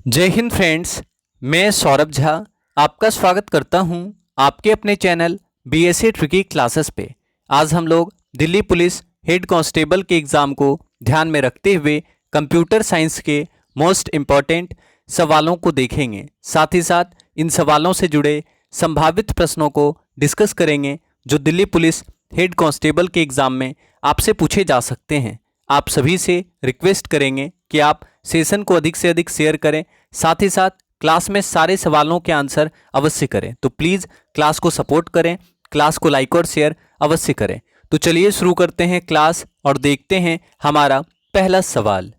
जय हिंद फ्रेंड्स। मैं सौरभ झा आपका स्वागत करता हूं आपके अपने चैनल बीएसए ट्रिकी क्लासेस पे। आज हम लोग दिल्ली पुलिस हेड कांस्टेबल के एग्ज़ाम को ध्यान में रखते हुए कंप्यूटर साइंस के मोस्ट इम्पॉर्टेंट सवालों को देखेंगे। साथ ही साथ इन सवालों से जुड़े संभावित प्रश्नों को डिस्कस करेंगे जो दिल्ली पुलिस हेड कांस्टेबल के एग्ज़ाम में आपसे पूछे जा सकते हैं। आप सभी से रिक्वेस्ट करेंगे कि आप सेशन को अधिक से अधिक शेयर करें, साथ ही साथ क्लास में सारे सवालों के आंसर अवश्य करें। तो प्लीज़ क्लास को सपोर्ट करें, क्लास को लाइक और शेयर अवश्य करें। तो चलिए शुरू करते हैं क्लास और देखते हैं हमारा पहला सवाल।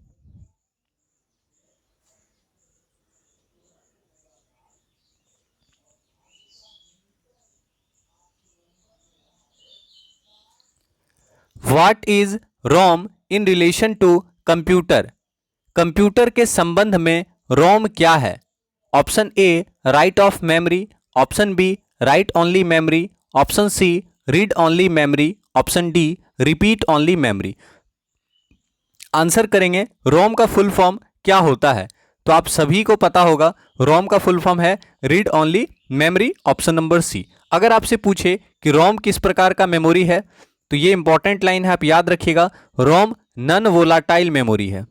What is ROM in relation to computer? Computer के संबंध में रोम क्या है? Option A write of memory, option B write only memory, option C read only memory, option D repeat only memory. Answer करेंगे रोम का full form क्या होता है। तो आप सभी को पता होगा रोम का फुल फॉर्म है read only memory, option number C. अगर आपसे पूछे कि रोम किस प्रकार का मेमोरी है तो ये इंपॉर्टेंट लाइन है, आप याद रखिएगा। रोम नन वोलाटाइल मेमोरी है।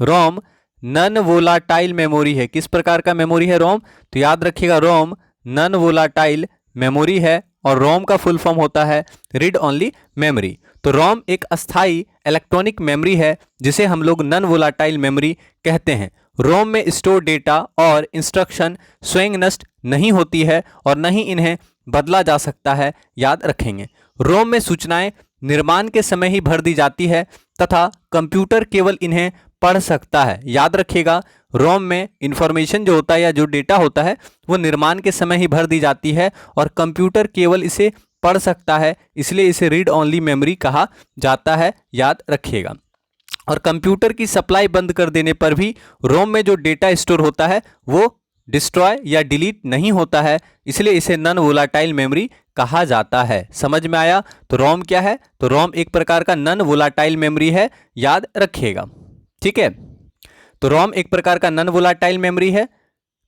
रोम नन वोलाटाइल मेमोरी है। किस प्रकार का मेमोरी है रोम? तो याद रखिएगा रोम नन वोलाटाइल मेमोरी है और रोम का फुल फॉर्म होता है रीड ओनली मेमोरी। तो रोम एक अस्थाई इलेक्ट्रॉनिक मेमोरी है जिसे हम लोग नन वोलाटाइल मेमोरी कहते हैं। रोम में स्टोर डेटा और इंस्ट्रक्शन स्वयं नष्ट नहीं होती है और न ही इन्हें बदला जा सकता है, याद रखेंगे। रोम में सूचनाएं निर्माण के समय ही भर दी जाती है तथा कंप्यूटर केवल इन्हें पढ़ सकता है। याद रखिएगा रोम में इंफॉर्मेशन जो होता है या जो डेटा होता है वो निर्माण के समय ही भर दी जाती है और कंप्यूटर केवल इसे पढ़ सकता है, इसलिए इसे रीड ओनली मेमोरी कहा जाता है, याद रखिएगा। और कंप्यूटर की सप्लाई बंद कर देने पर भी रोम में जो डेटा स्टोर होता है वो डिस्ट्रॉय या डिलीट नहीं होता है, इसलिए इसे नन वोलाटाइल मेमोरी कहा जाता है। समझ में आया? तो रोम क्या है? तो रोम एक प्रकार का नन वोलाटाइल मेमोरी है, याद रखिएगा। ठीक है, तो रोम एक प्रकार का नन वोलाटाइल मेमोरी है।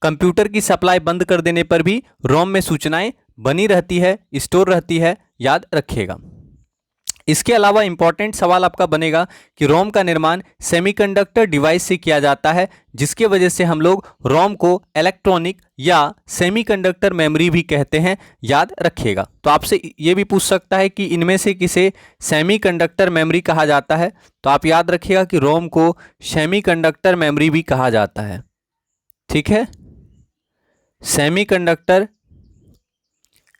कंप्यूटर की सप्लाई बंद कर देने पर भी रोम में सूचनाएं बनी रहती है, स्टोर रहती है, याद रखिएगा। इसके अलावा इंपॉर्टेंट सवाल आपका बनेगा कि रोम का निर्माण सेमीकंडक्टर डिवाइस से किया जाता है, जिसके वजह से हम लोग रोम को इलेक्ट्रॉनिक या सेमीकंडक्टर मेमोरी भी कहते हैं, याद रखिएगा। तो आपसे ये भी पूछ सकता है कि इनमें से किसे सेमीकंडक्टर मेमोरी कहा जाता है, तो आप याद रखिएगा कि रोम को सेमीकंडक्टर मेमोरी भी कहा जाता है। ठीक है, सेमीकंडक्टर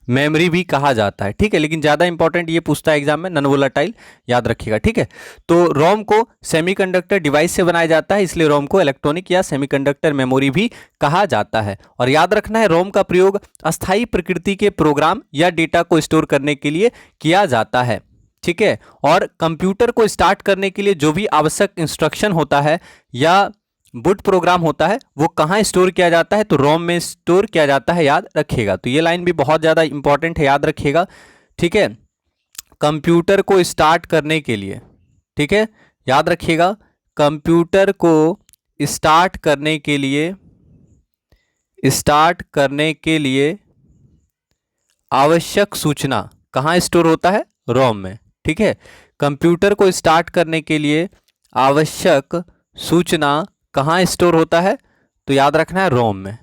मेमोरी भी कहा जाता है। ठीक है, लेकिन ज़्यादा इंपॉर्टेंट ये पूछता है एग्जाम में नन वोलाटाइल, याद रखिएगा। ठीक है, तो रोम को सेमीकंडक्टर डिवाइस से बनाया जाता है, इसलिए रोम को इलेक्ट्रॉनिक या सेमीकंडक्टर मेमोरी भी कहा जाता है। और याद रखना है रोम का प्रयोग अस्थायी प्रकृति के प्रोग्राम या डेटा को स्टोर करने के लिए किया जाता है। ठीक है, और कंप्यूटर को स्टार्ट करने के लिए जो भी आवश्यक इंस्ट्रक्शन होता है या बूट प्रोग्राम होता है वो कहाँ स्टोर किया जाता है? तो रोम में स्टोर किया जाता है, याद रखिएगा। तो ये लाइन भी बहुत ज़्यादा इंपॉर्टेंट है, याद रखिएगा। ठीक है, कंप्यूटर को स्टार्ट करने के लिए, ठीक है, याद रखिएगा, कंप्यूटर को स्टार्ट करने के लिए आवश्यक सूचना कहाँ स्टोर होता है? रोम में। ठीक है, कंप्यूटर को स्टार्ट करने के लिए आवश्यक सूचना कहाँ स्टोर होता है? तो याद रखना है रोम में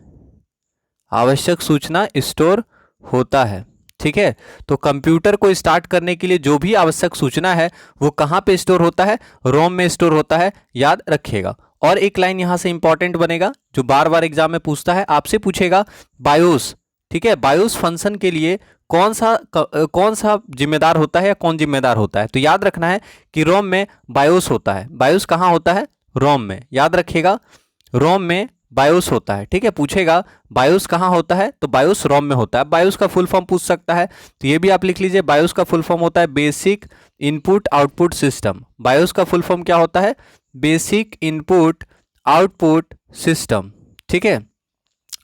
आवश्यक सूचना स्टोर होता है। ठीक है, तो कंप्यूटर को स्टार्ट करने के लिए जो भी आवश्यक सूचना है वो कहाँ पे स्टोर होता है? रोम में स्टोर होता है, याद रखिएगा। और एक लाइन यहाँ से इंपॉर्टेंट बनेगा जो बार बार एग्जाम में पूछता है, आपसे पूछेगा बायोस। ठीक है, बायोस फंक्शन के लिए कौन सा जिम्मेदार होता है या कौन जिम्मेदार होता है? तो याद रखना है कि रोम में बायोस होता है। बायोस कहाँ होता है? रोम में, याद रखिएगा, रोम में बायोस होता है। ठीक है, पूछेगा बायोस कहाँ होता है? तो बायोस रोम में होता है। बायोस का फुल फॉर्म पूछ सकता है, तो ये भी आप लिख लीजिए। बायोस का फुल फॉर्म होता है basic input output system. BIOS का फुल फॉर्म क्या होता है? Basic input output system. ठीक है,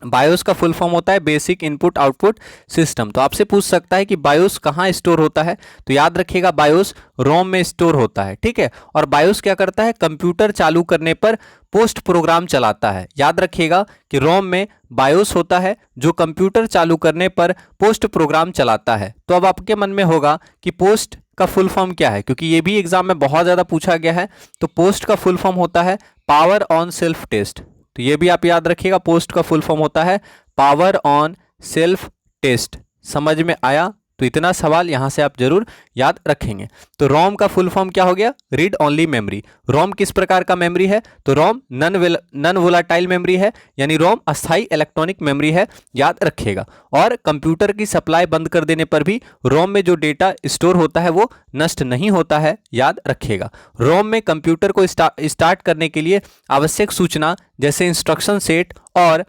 बायोस का फुल फॉर्म होता है बेसिक इनपुट आउटपुट सिस्टम। तो आपसे पूछ सकता है कि बायोस कहाँ स्टोर होता है, तो याद रखिएगा बायोस रोम में स्टोर होता है, ठीक है। और बायोस क्या करता है, कंप्यूटर चालू करने पर पोस्ट प्रोग्राम चलाता है। याद रखिएगा कि रोम में बायोस होता है जो कंप्यूटर चालू करने पर पोस्ट प्रोग्राम चलाता है। तो अब आपके मन में होगा कि पोस्ट का फुल फॉर्म क्या है, क्योंकि ये भी एग्जाम में बहुत ज़्यादा पूछा गया है। तो पोस्ट का फुल फॉर्म होता है पावर ऑन सेल्फ टेस्ट। तो ये भी आप याद रखिएगा, पोस्ट का फुल फॉर्म होता है पावर ऑन सेल्फ टेस्ट। समझ में आया? तो इतना सवाल यहां से आप जरूर याद रखेंगे। तो रोम का फुल फॉर्म क्या हो गया, रीड ओनली मेमोरी। रोम किस प्रकार का मेमोरी है, तो रोम नन वोलाटाइल मेमोरी है, यानी रोम अस्थाई इलेक्ट्रॉनिक मेमोरी है, याद रखिएगा। और कंप्यूटर की सप्लाई बंद कर देने पर भी रोम में जो डेटा स्टोर होता है वो नष्ट नहीं होता है, याद रखिएगा। रोम में कंप्यूटर को स्टार्ट करने के लिए आवश्यक सूचना जैसे इंस्ट्रक्शन सेट और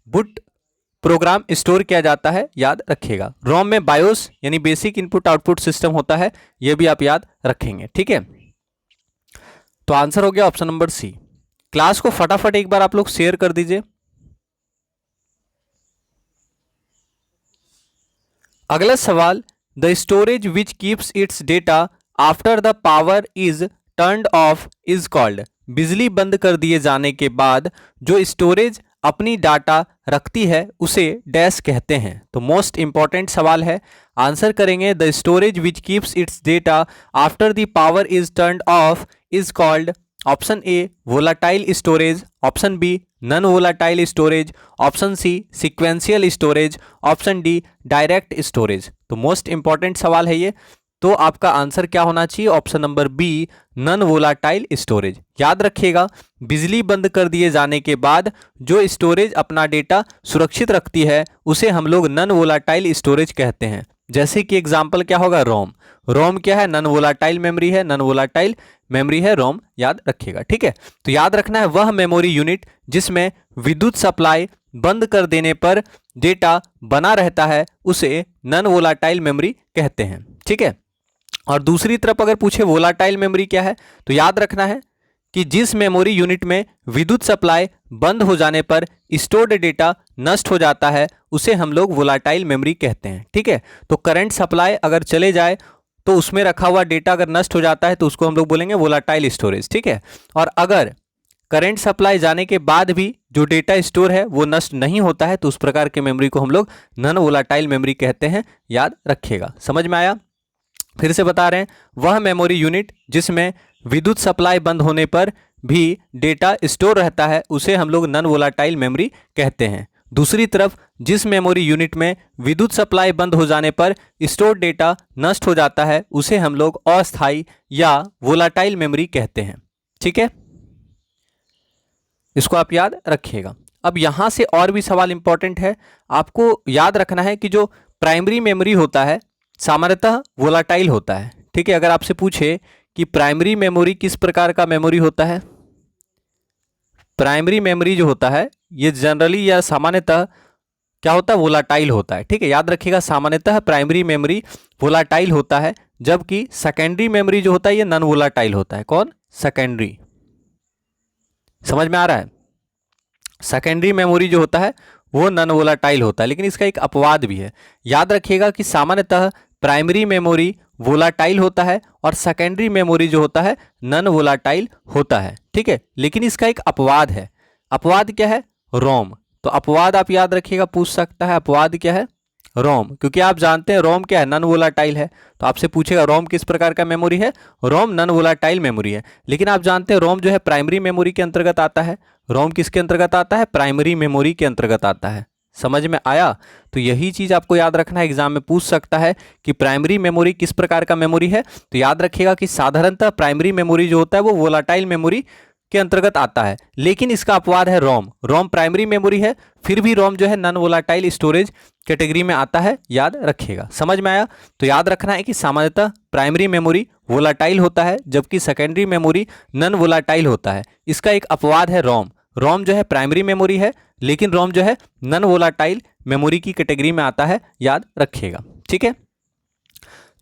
बूट प्रोग्राम स्टोर किया जाता है, याद रखिएगा। रोम में बायोस यानी बेसिक इनपुट आउटपुट सिस्टम होता है, यह भी आप याद रखेंगे, ठीक है। तो आंसर हो गया ऑप्शन नंबर सी। क्लास को फटाफट एक बार आप लोग शेयर कर दीजिए। अगला सवाल, the storage which keeps its data after the power is turned off is called. बिजली बंद कर दिए जाने के बाद जो स्टोरेज अपनी डाटा रखती है उसे डैश कहते हैं। तो मोस्ट इंपॉर्टेंट सवाल है, आंसर करेंगे the storage which keeps its data after the power is turned off is called. Option A volatile storage, option B non volatile storage, option C sequential storage, option D direct storage. तो most important सवाल है ये। तो आपका answer क्या होना चाहिए, option number B non volatile storage. याद रखिएगा, बिजली बंद कर दिए जाने के बाद जो स्टोरेज अपना डेटा सुरक्षित रखती है उसे हम लोग नन वोलाटाइल स्टोरेज कहते हैं। जैसे कि एग्जांपल क्या होगा, रोम। रोम क्या है, नन वोलाटाइल मेमोरी है, नन वोलाटाइल मेमोरी है रोम, याद रखिएगा, ठीक है। तो याद रखना है वह मेमोरी यूनिट जिसमें विद्युत सप्लाई बंद कर देने पर डेटा बना रहता है उसे नन वोलाटाइल मेमोरी कहते हैं, ठीक है। और दूसरी तरफ अगर पूछे वोलाटाइल मेमोरी क्या है, तो याद रखना है कि जिस मेमोरी यूनिट में विद्युत सप्लाई बंद हो जाने पर स्टोर्ड डेटा नष्ट हो जाता है उसे हम लोग वोलाटाइल मेमोरी कहते हैं, ठीक है। तो करंट सप्लाई अगर चले जाए तो उसमें रखा हुआ डेटा अगर नष्ट हो जाता है तो उसको हम लोग बोलेंगे वोलाटाइल स्टोरेज, ठीक है। और अगर करंट सप्लाई जाने के बाद भी जो डेटा स्टोर है वो नष्ट नहीं होता है तो उस प्रकार के मेमोरी को हम लोग नन वोलाटाइल मेमोरी कहते हैं, याद रखिएगा। समझ में आया? फिर से बता रहे हैं, वह मेमोरी यूनिट जिसमें विद्युत सप्लाई बंद होने पर भी डेटा स्टोर रहता है उसे हम लोग नन वोलाटाइल मेमोरी कहते हैं। दूसरी तरफ जिस मेमोरी यूनिट में विद्युत सप्लाई बंद हो जाने पर स्टोर डेटा नष्ट हो जाता है उसे हम लोग अस्थायी या वोलाटाइल मेमोरी कहते हैं, ठीक है। इसको आप याद रखिएगा। अब यहां से और भी सवाल इंपॉर्टेंट है, आपको याद रखना है कि जो प्राइमरी मेमोरी होता है सामान्यतः वोलाटाइल होता है, ठीक है। अगर आपसे पूछे कि प्राइमरी मेमोरी किस प्रकार का मेमोरी होता है, प्राइमरी मेमोरी जो होता है ये जनरली या सामान्यतः क्या होता है, वोलाटाइल होता है, ठीक है। याद रखिएगा सामान्यतः प्राइमरी मेमोरी वोलाटाइल होता है, जबकि सेकेंडरी मेमोरी जो होता है ये नन वोलाटाइल होता है। कौन? सेकेंडरी। समझ में आ रहा है? सेकेंडरी मेमोरी जो होता है वो नन वोलाटाइल होता है, लेकिन इसका एक अपवाद भी है। याद रखिएगा कि सामान्यतः प्राइमरी मेमोरी वोलाटाइल होता है और सेकेंडरी मेमोरी जो होता है नन वोलाटाइल होता है, ठीक है। लेकिन इसका एक अपवाद है। अपवाद क्या है? रोम। तो अपवाद आप याद रखिएगा, पूछ सकता है अपवाद क्या है, रोम। क्योंकि आप जानते हैं रोम क्या है, नन वोलाटाइल है। तो आपसे पूछेगा रोम किस प्रकार का मेमोरी है, रोम नन वोलाटाइल मेमोरी है। लेकिन आप जानते हैं रोम जो है प्राइमरी मेमोरी के अंतर्गत आता है। रोम किसके अंतर्गत आता है? प्राइमरी मेमोरी के अंतर्गत आता है। समझ में आया? तो यही चीज आपको याद रखना है, एग्जाम में पूछ सकता है कि प्राइमरी मेमोरी किस प्रकार का मेमोरी है। तो याद रखिएगा कि साधारणतः प्राइमरी मेमोरी जो होता है वो वोलाटाइल मेमोरी के अंतर्गत आता है, लेकिन इसका अपवाद है रोम। रोम प्राइमरी मेमोरी है, फिर भी रोम जो है नन वोलाटाइल स्टोरेज कैटेगरी में आता है, याद रखिएगा। समझ में आया? तो याद रखना है कि सामान्यतः प्राइमरी मेमोरी वोलाटाइल होता है जबकि सेकेंडरी मेमोरी नन वोलाटाइल होता है। इसका एक अपवाद है रोम। रोम जो है प्राइमरी मेमोरी है, लेकिन रोम जो है नन वोलाटाइल मेमोरी की कैटेगरी में आता है, याद रखिएगा, ठीक है।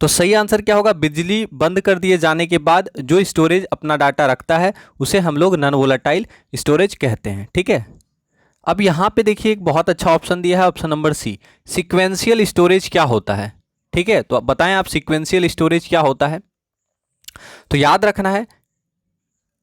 तो सही आंसर क्या होगा? बिजली बंद कर दिए जाने के बाद जो स्टोरेज अपना डाटा रखता है उसे हम लोग नन वोलाटाइल स्टोरेज कहते हैं, ठीक है। अब यहाँ पे देखिए एक बहुत अच्छा ऑप्शन दिया है, option number C, sequential storage क्या होता है। ठीक है, तो अब बताएं आप सीक्वेंशियल स्टोरेज क्या होता है। तो याद रखना है,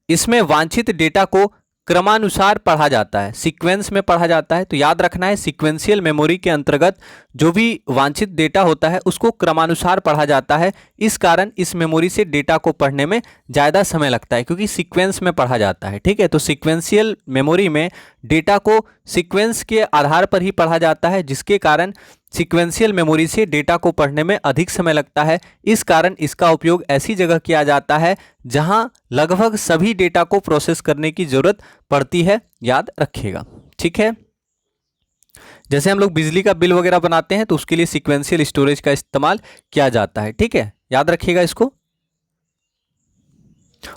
इसमें वांछित डेटा को क्रमानुसार पढ़ा जाता है, सीक्वेंस में पढ़ा जाता है। तो याद रखना है सीक्वेंशियल मेमोरी के अंतर्गत जो भी वांछित डेटा होता है उसको क्रमानुसार पढ़ा जाता है। इस कारण इस मेमोरी से डेटा को पढ़ने में ज़्यादा समय लगता है, क्योंकि सीक्वेंस में पढ़ा जाता है। ठीक है, तो सीक्वेंशियल मेमोरी में डेटा को सीक्वेंस के आधार पर ही पढ़ा जाता है, जिसके कारण सीक्वेंशियल मेमोरी से डेटा को पढ़ने में अधिक समय लगता है। इस कारण इसका उपयोग ऐसी जगह किया जाता है जहां लगभग सभी डेटा को प्रोसेस करने की जरूरत पड़ती है, याद रखिएगा। ठीक है, जैसे हम लोग बिजली का बिल वगैरह बनाते हैं तो उसके लिए सीक्वेंशियल स्टोरेज का इस्तेमाल किया जाता है। ठीक है, याद रखिएगा इसको।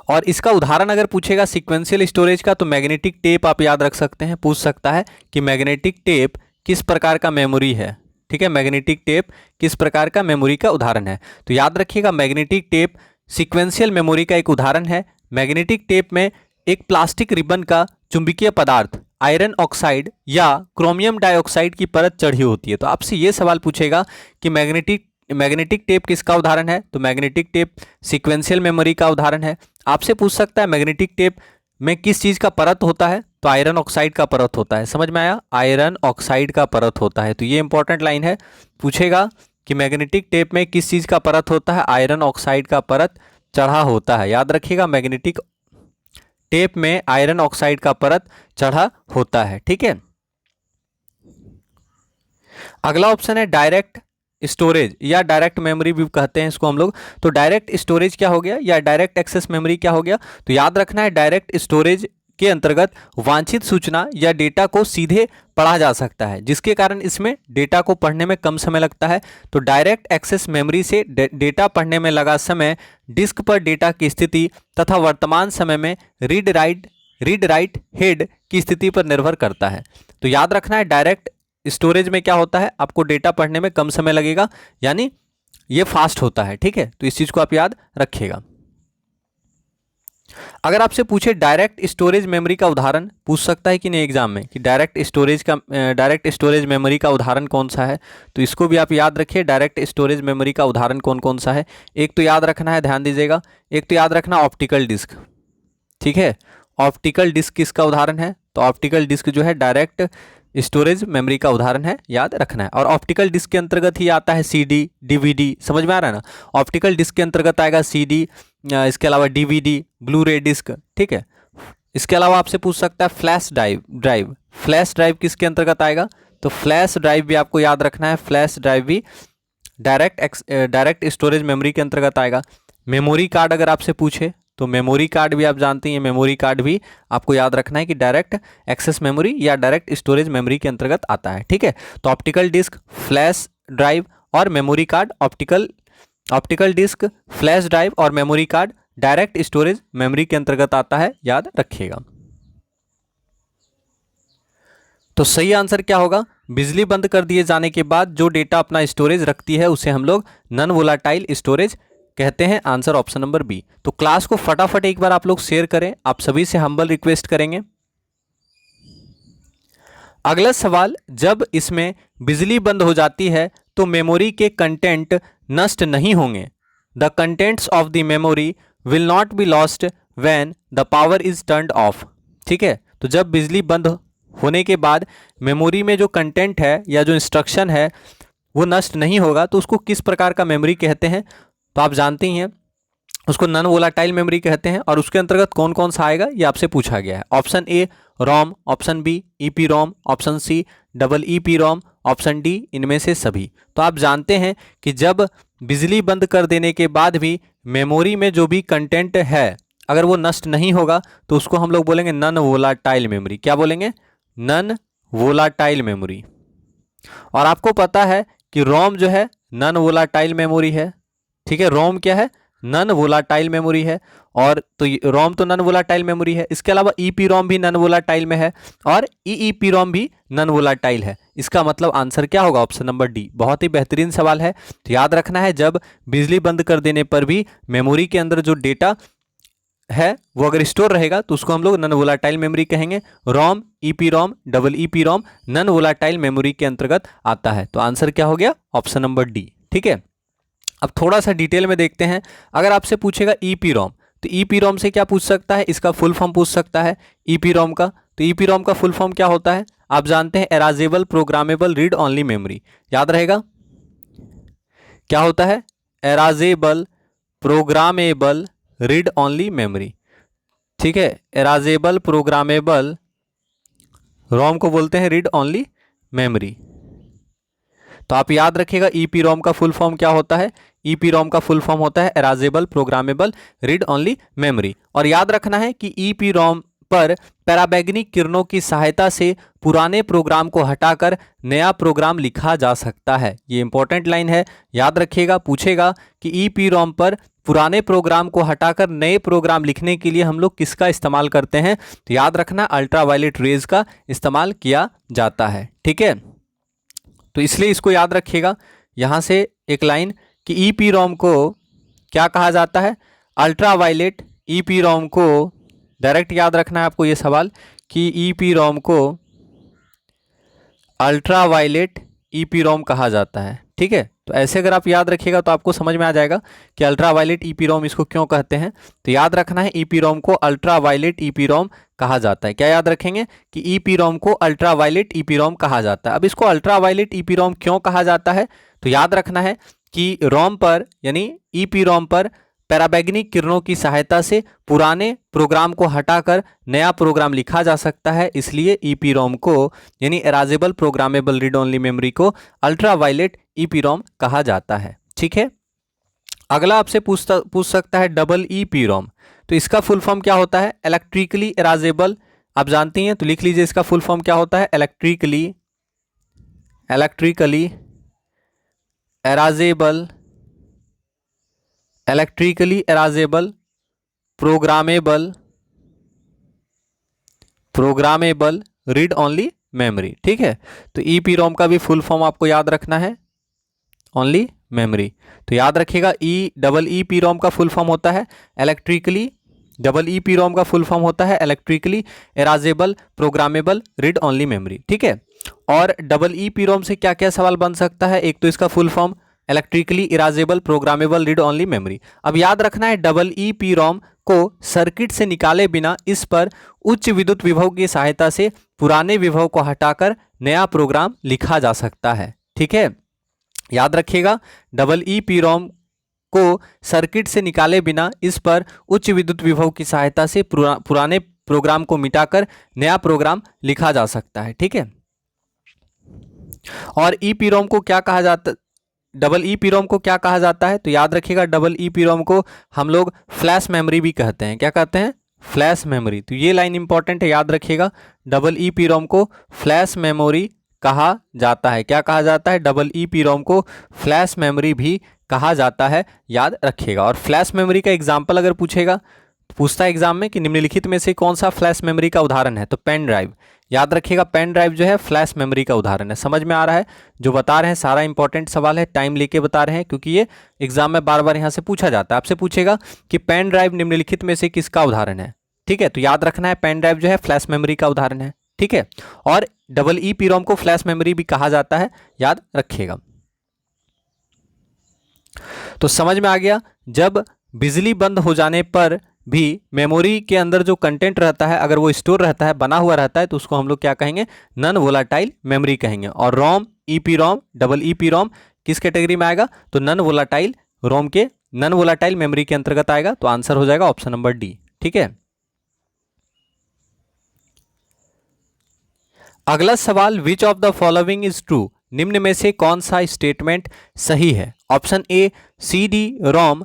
और इसका उदाहरण अगर पूछेगा सीक्वेंशियल स्टोरेज का, तो मैग्नेटिक टेप आप याद रख सकते हैं, पूछ सकता है कि मैग्नेटिक टेप किस प्रकार का मेमोरी है। ठीक है, मैग्नेटिक टेप किस प्रकार का मेमोरी का उदाहरण है। तो याद रखिएगा मैग्नेटिक टेप सीक्वेंशियल मेमोरी का एक उदाहरण है। मैग्नेटिक टेप में एक प्लास्टिक रिबन का चुंबकीय पदार्थ आयरन ऑक्साइड या क्रोमियम डाइऑक्साइड की परत चढ़ी होती है। तो आपसे ये सवाल पूछेगा कि मैग्नेटिक टेप किसका उदाहरण है, तो मैग्नेटिक टेप सीक्वेंशियल मेमोरी का उदाहरण है। आपसे पूछ सकता है मैग्नेटिक टेप में किस चीज़ का परत होता है, तो आयरन ऑक्साइड का परत होता है। समझ में आया, आयरन ऑक्साइड का परत होता है। तो ये इंपॉर्टेंट लाइन है, पूछेगा कि मैग्नेटिक टेप में किस चीज़ का परत होता है, आयरन ऑक्साइड का परत चढ़ा होता है। याद रखिएगा मैग्नेटिक टेप में आयरन ऑक्साइड का परत चढ़ा होता है। ठीक है, अगला ऑप्शन है डायरेक्ट स्टोरेज या डायरेक्ट मेमोरी भी कहते हैं इसको हम लोग। तो डायरेक्ट स्टोरेज क्या हो गया या डायरेक्ट एक्सेस मेमोरी क्या हो गया। तो याद रखना है डायरेक्ट स्टोरेज के अंतर्गत वांछित सूचना या डेटा को सीधे पढ़ा जा सकता है, जिसके कारण इसमें डेटा को पढ़ने में कम समय लगता है। तो डायरेक्ट एक्सेस मेमोरी से डेटा पढ़ने में लगा समय डिस्क पर डेटा की स्थिति तथा वर्तमान समय में रीड राइट हेड की स्थिति पर निर्भर करता है। तो याद रखना है डायरेक्ट स्टोरेज में क्या होता है, आपको डेटा पढ़ने में कम समय लगेगा, यानी ये फास्ट होता है। ठीक है, तो इस चीज़ को आप याद रखिएगा। अगर आपसे पूछे डायरेक्ट स्टोरेज मेमोरी का उदाहरण, पूछ सकता है कि नहीं एग्जाम में कि डायरेक्ट स्टोरेज मेमोरी का उदाहरण कौन सा है, तो इसको भी आप याद रखिए। डायरेक्ट स्टोरेज मेमोरी का उदाहरण कौन कौन सा है, एक तो याद रखना है, ध्यान दीजिएगा, एक तो याद रखना ऑप्टिकल डिस्क। ठीक है, ऑप्टिकल डिस्क किसका उदाहरण है, तो ऑप्टिकल डिस्क जो है डायरेक्ट स्टोरेज मेमोरी का उदाहरण है, याद रखना है। और ऑप्टिकल डिस्क के अंतर्गत ही आता है सीडी डीवीडी, समझ में आ रहा है ना। ऑप्टिकल डिस्क के अंतर्गत आएगा सीडी, इसके अलावा डीवीडी, ब्लू रे डिस्क। ठीक है, इसके अलावा आपसे पूछ सकता है फ्लैश ड्राइव। फ्लैश ड्राइव किसके अंतर्गत आएगा, तो फ्लैश ड्राइव भी आपको याद रखना है, फ्लैश ड्राइव भी डायरेक्ट स्टोरेज मेमोरी के अंतर्गत आएगा। मेमोरी कार्ड अगर आपसे पूछे, तो मेमोरी कार्ड भी आप जानते हैं, मेमोरी कार्ड भी आपको याद रखना है कि डायरेक्ट एक्सेस मेमोरी या डायरेक्ट स्टोरेज मेमोरी के अंतर्गत आता है। ठीक है, तो ऑप्टिकल डिस्क, फ्लैश ड्राइव और memory card, optical disk, flash drive और memory card direct storage memory के अंतर्गत आता है, याद रखिएगा। तो सही आंसर क्या होगा, बिजली बंद कर दिए जाने के बाद जो डेटा अपना स्टोरेज रखती है उसे हम लोग नॉन वोलाटाइल स्टोरेज कहते हैं। Answer option number B. तो क्लास को फटाफट एक बार आप लोग शेयर करें, आप सभी से हम्बल रिक्वेस्ट करेंगे। अगला सवाल, जब इसमें बिजली बंद हो जाती है तो मेमोरी के कंटेंट नष्ट नहीं होंगे। The contents of the memory will not be lost when the power is turned of. ठीक है, तो जब बिजली बंद होने के बाद मेमोरी में जो कंटेंट है या जो इंस्ट्रक्शन है वो नष्ट नहीं होगा, तो उसको किस प्रकार का मेमोरी कहते हैं, तो आप जानते ही हैं उसको नॉन वोलाटाइल मेमोरी कहते हैं। और उसके अंतर्गत कौन कौन सा आएगा ये आपसे पूछा गया है। Option A ROM, option B EP ROM, option C double EP ROM, option D इनमें से सभी। तो आप जानते हैं कि जब बिजली बंद कर देने के बाद भी मेमोरी में जो भी कंटेंट है अगर वो नष्ट नहीं होगा तो उसको हम लोग बोलेंगे नॉन वोलाटाइल मेमोरी। क्या बोलेंगे, नॉन वोलाटाइल मेमोरी। और आपको पता है कि रोम जो है नॉन वोलाटाइल मेमोरी है। ठीक है, रोम क्या है, नॉन वोलाटाइल मेमोरी है। और तो रोम तो नॉन वोलाटाइल मेमोरी है। इसके अलावा ईपी रोम भी नॉन वोलाटाइल में है और ईईपी रोम भी नॉन वोलाटाइल है। इसका मतलब आंसर क्या होगा, ऑप्शन नंबर डी। बहुत ही बेहतरीन सवाल है, तो याद रखना है जब बिजली बंद कर देने पर भी मेमोरी के अंदर जो डेटा है वो अगर स्टोर रहेगा तो उसको हम लोग नॉन वोलाटाइल मेमोरी कहेंगे। रोम, ईपीरोम, डबल ईपीरोम नॉन वोलाटाइल मेमोरी के अंतर्गत आता है। तो आंसर क्या हो गया? Option number D. ठीक है, अब थोड़ा सा डिटेल में देखते हैं। अगर आपसे पूछेगा ईपीरोम, तो ईपीरोम से क्या पूछ सकता है? इसका फुल फॉर्म पूछ सकता है ईपीरोम का। तो ईपीरोम का फुल फॉर्म क्या होता है? आप जानते हैं, एराजेबल प्रोग्रामेबल रीड ऑनली मेमोरी। याद रहेगा क्या होता है? एराजेबल प्रोग्रामेबल रीड ऑनली मेमोरी। ठीक है, एराजेबल प्रोग्रामेबल रोम को बोलते हैं रीड ऑनली मेमोरी। तो आप याद रखिएगा ईपीरोम का फुल फॉर्म क्या होता है? ईपीरोम का फुल फॉर्म होता है एराजेबल प्रोग्रामेबल रीड ऑनली मेमोरी। और याद रखना है कि ईपीरोम पर पराबैंगनी किरणों की सहायता से पुराने प्रोग्राम को हटाकर नया प्रोग्राम लिखा जा सकता है। ये इंपॉर्टेंट लाइन है, याद रखिएगा। पूछेगा कि ईपीरोम पर पुराने प्रोग्राम को हटाकर नए प्रोग्राम लिखने के लिए हम लोग किसका इस्तेमाल करते हैं? तो याद रखना अल्ट्रावायलेट रेज का इस्तेमाल किया जाता है। ठीक है, तो इसलिए इसको याद रखिएगा। यहाँ से एक लाइन कि ईपीरोम को क्या कहा जाता है? अल्ट्रावायलेट। ईपीरोम को डायरेक्ट याद रखना है आपको ये सवाल कि ईपीरोम को अल्ट्रावायलेट ईपीरोम कहा जाता है। ठीक है, तो ऐसे अगर आप याद रखिएगा तो आपको समझ में आ जाएगा कि अल्ट्रावायलेट ईपीरोम इसको क्यों कहते हैं। तो याद रखना है ईपीरोम को अल्ट्रावायलेट ईपीरोम कहा जाता है। क्या याद रखेंगे? कि ईपीरोम को अल्ट्रावायलेट ईपीरोम कहा जाता है। अब इसको अल्ट्रावायलेट ईपीरोम क्यों कहा जाता है? तो याद रखना है कि रोम पर यानी ईपीरोम पर पराबैंगनी किरणों की सहायता से पुराने प्रोग्राम को हटाकर नया प्रोग्राम लिखा जा सकता है, इसलिए ईपीरोम को यानी एराजेबल प्रोग्रामेबल रीड ओनली मेमोरी को अल्ट्रावायलेट ईपीरोम कहा जाता है। ठीक है, अगला आपसे पूछ सकता है डबल ईपीरोम। तो इसका फुल फॉर्म क्या होता है? इलेक्ट्रिकली एराजेबल। आप जानती हैं, तो लिख लीजिए इसका फुल फॉर्म क्या होता है? Electrically erasable programmable read only memory. ठीक है, तो ईपीरोम का भी फुल फॉर्म आपको याद रखना है ओनली मेमोरी। तो याद रखिएगा डबल ईपीरोम का फुल फॉर्म होता है electrically erasable programmable read only memory. ठीक है, और डबल ईपीरोम से क्या क्या सवाल बन सकता है? एक तो इसका full form electrically erasable programmable read only memory. अब याद रखना है डबल ईपीरोम को सर्किट से निकाले बिना इस पर उच्च विद्युत विभव की सहायता से पुराने विभव को हटाकर नया प्रोग्राम लिखा जा सकता है। ठीक है, याद रखिएगा डबल ईपीरोम को सर्किट से निकाले बिना इस पर उच्च विद्युत विभव की सहायता से पुराने प्रोग्राम को मिटाकर नया प्रोग्राम लिखा जा सकता है। ठीक है, और ईपीरोम को क्या कहा जाता डबल ईपीरोम को क्या कहा जाता है? तो याद रखिएगा डबल ईपीरोम को हम लोग फ्लैश मेमोरी भी कहते हैं। क्या कहते हैं? Flash memory. तो ये लाइन इंपॉर्टेंट है, याद रखिएगा डबल ईपीरोम को फ्लैश मेमोरी कहा जाता है। क्या कहा जाता है? डबल ईपीरोम को फ्लैश मेमोरी भी कहा जाता है, याद रखिएगा। और फ्लैश मेमोरी का एग्जाम्पल अगर पूछता है एग्जाम में कि निम्नलिखित में से कौन सा फ्लैश मेमोरी का उदाहरण है, तो पेन ड्राइव। याद रखिएगा पेन ड्राइव जो है फ्लैश मेमोरी का उदाहरण है। समझ में आ रहा है? जो बता रहे हैं सारा इंपॉर्टेंट सवाल है, टाइम लेके बता रहे हैं क्योंकि ये एग्जाम में बार बार यहाँ से पूछा जाता है। आपसे पूछेगा कि पेन ड्राइव निम्नलिखित में से किसका उदाहरण है। ठीक है, तो याद रखना है पेन ड्राइव जो है फ्लैश मेमोरी का उदाहरण है। ठीक है, और डबल ईपीरोम को फ्लैश मेमोरी भी कहा जाता है, याद रखिएगा। तो समझ में आ गया, जब बिजली बंद हो जाने पर भी मेमोरी के अंदर जो कंटेंट रहता है अगर वो स्टोर रहता है, बना हुआ रहता है, तो उसको हम लोग क्या कहेंगे? नॉन वोलाटाइल मेमोरी कहेंगे। और रोम, ईपीरोम, डबल ईपीरोम किस कैटेगरी में आएगा? तो नॉन वोलाटाइल मेमोरी के अंतर्गत आएगा। तो आंसर हो जाएगा ऑप्शन नंबर डी। ठीक है, अगला सवाल, which of the following is true? निम्न में से कौन सा स्टेटमेंट सही है? Option A, CD ROM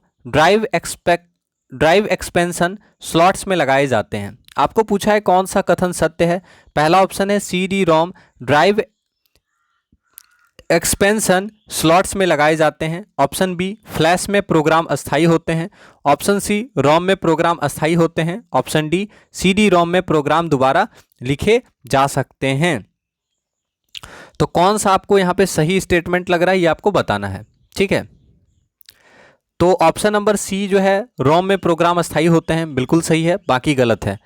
drive expansion slots में लगाए जाते हैं। आपको पूछा है कौन सा कथन सत्य है? पहला ऑप्शन है CD ROM drive expansion slots में लगाए जाते हैं। ऑप्शन बी, फ्लैश में प्रोग्राम अस्थायी होते हैं। ऑप्शन सी, रोम में प्रोग्राम अस्थायी होते हैं। ऑप्शन डी, CD रोम में प्रोग्राम दोबारा लिखे जा सकते हैं। तो कौन सा आपको यहाँ पे सही स्टेटमेंट लग रहा है ये आपको बताना है। ठीक है, तो ऑप्शन नंबर सी जो है, रोम में प्रोग्राम अस्थायी होते हैं, बिल्कुल सही है, बाकी गलत है।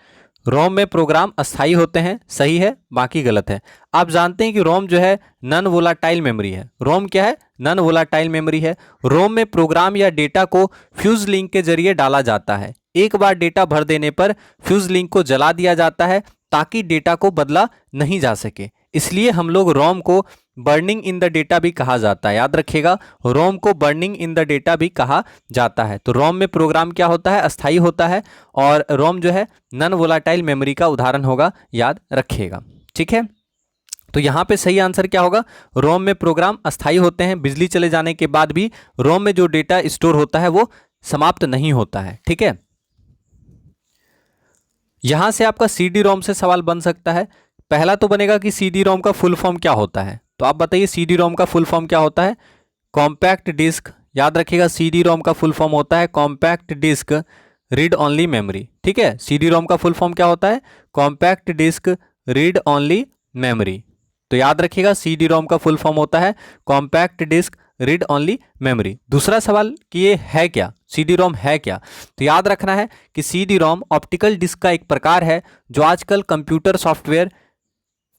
रोम में प्रोग्राम अस्थायी होते हैं, सही है, बाकी गलत है। आप जानते हैं कि रोम जो है नॉन वोलाटाइल मेमोरी है। रोम क्या है? नॉन वोलाटाइल मेमोरी है। रोम में प्रोग्राम या डेटा को फ्यूज लिंक के जरिए डाला जाता है। एक बार डेटा भर देने पर फ्यूज लिंक को जला दिया जाता है ताकि डेटा को बदला नहीं जा सके। इसलिए हम लोग रोम को बर्निंग इन द डेटा भी कहा जाता है। याद रखिएगा, रोम को बर्निंग इन द डेटा भी कहा जाता है। तो रोम में प्रोग्राम क्या होता है? अस्थायी होता है, और रोम जो है नॉन वोलाटाइल मेमोरी का उदाहरण होगा, याद रखिएगा। ठीक है, तो यहां पे सही आंसर क्या होगा? रोम में प्रोग्राम अस्थायी होते हैं, बिजली चले जाने के बाद भी रोम में जो डेटा स्टोर होता है वो समाप्त नहीं होता है। ठीक है, यहां से आपका सीडी रोम से सवाल बन सकता है। पहला तो बनेगा कि सीडी रोम का फुल फॉर्म क्या होता है, तो आप बताइए सीडी रोम का फुल फॉर्म क्या होता है? Compact disc. याद रखिएगा, सीडी रोम का फुल फॉर्म होता है compact disc read only memory. ठीक है, सीडी रोम का फुल फॉर्म क्या होता है? Compact disc read only memory. तो याद रखिएगा, सीडी रोम का फुल फॉर्म होता है compact disc read only memory. दूसरा सवाल कि ये है क्या, सीडी रोम है क्या? तो याद रखना है कि सीडी रोम ऑप्टिकल डिस्क का एक प्रकार है जो आजकल कंप्यूटर सॉफ्टवेयर,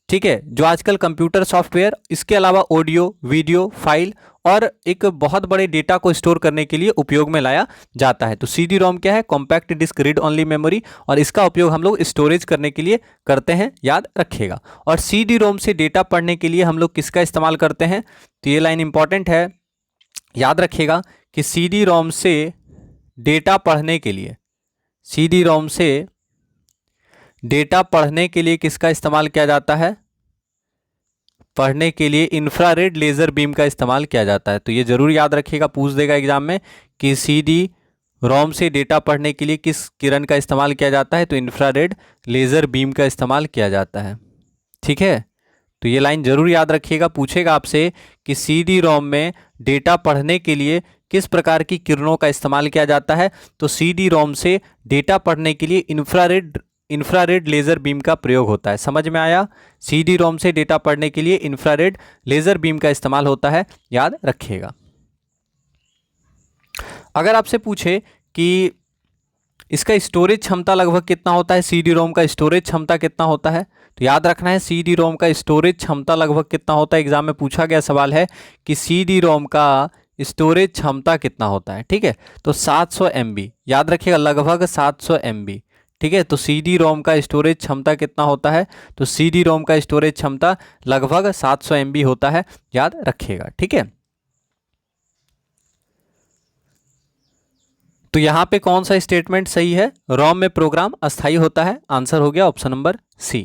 ठीक है, जो आजकल कंप्यूटर सॉफ्टवेयर, इसके अलावा ऑडियो, वीडियो, फाइल और एक बहुत बड़े डेटा को स्टोर करने के लिए उपयोग में लाया जाता है। तो सीडी रोम क्या है? Compact disc read only memory, और इसका उपयोग हम लोग स्टोरेज करने के लिए करते हैं, याद रखिएगा। और सीडी रोम से डेटा पढ़ने के लिए हम लोग किसका इस्तेमाल करते हैं? तो ये लाइन इंपॉर्टेंट है, याद रखिएगा कि सीडी रोम से डेटा पढ़ने के लिए, सीडी रोम से डेटा पढ़ने के लिए किसका इस्तेमाल किया जाता है? पढ़ने के लिए इंफ्रारेड लेजर बीम का इस्तेमाल किया जाता है। तो ये जरूर याद रखिएगा, पूछ देगा एग्जाम में कि सीडी रोम से डेटा पढ़ने के लिए किस किरण का इस्तेमाल किया जाता है? तो इंफ्रारेड लेजर बीम का इस्तेमाल किया जाता है। ठीक है, तो ये लाइन जरूर याद रखिएगा, पूछेगा आपसे कि सीडी रोम में डेटा पढ़ने के लिए किस प्रकार की किरणों का इस्तेमाल किया जाता है? तो सीडी रोम से डेटा पढ़ने के लिए इंफ्रारेड लेजर बीम का प्रयोग होता है। समझ में आया? सीडी रोम से डेटा पढ़ने के लिए इंफ्रारेड लेजर बीम का इस्तेमाल होता है, याद रखिएगा। अगर आपसे पूछे कि इसका स्टोरेज क्षमता लगभग कितना होता है, सीडी रोम का स्टोरेज क्षमता कितना होता है, तो याद रखना है सीडी रोम का स्टोरेज क्षमता लगभग कितना होता है। एग्जाम में पूछा गया सवाल है कि सीडी रोम का स्टोरेज क्षमता कितना होता है। ठीक है, तो 700 MB, याद रखिएगा, लगभग 700 MB। ठीक है, तो सीडी रोम का स्टोरेज क्षमता कितना होता है? तो सीडी रोम का स्टोरेज क्षमता लगभग 700 MB होता है, याद रखिएगा। ठीक है, तो यहां पे कौन सा स्टेटमेंट सही है? रोम में प्रोग्राम अस्थायी होता है, आंसर हो गया ऑप्शन नंबर सी।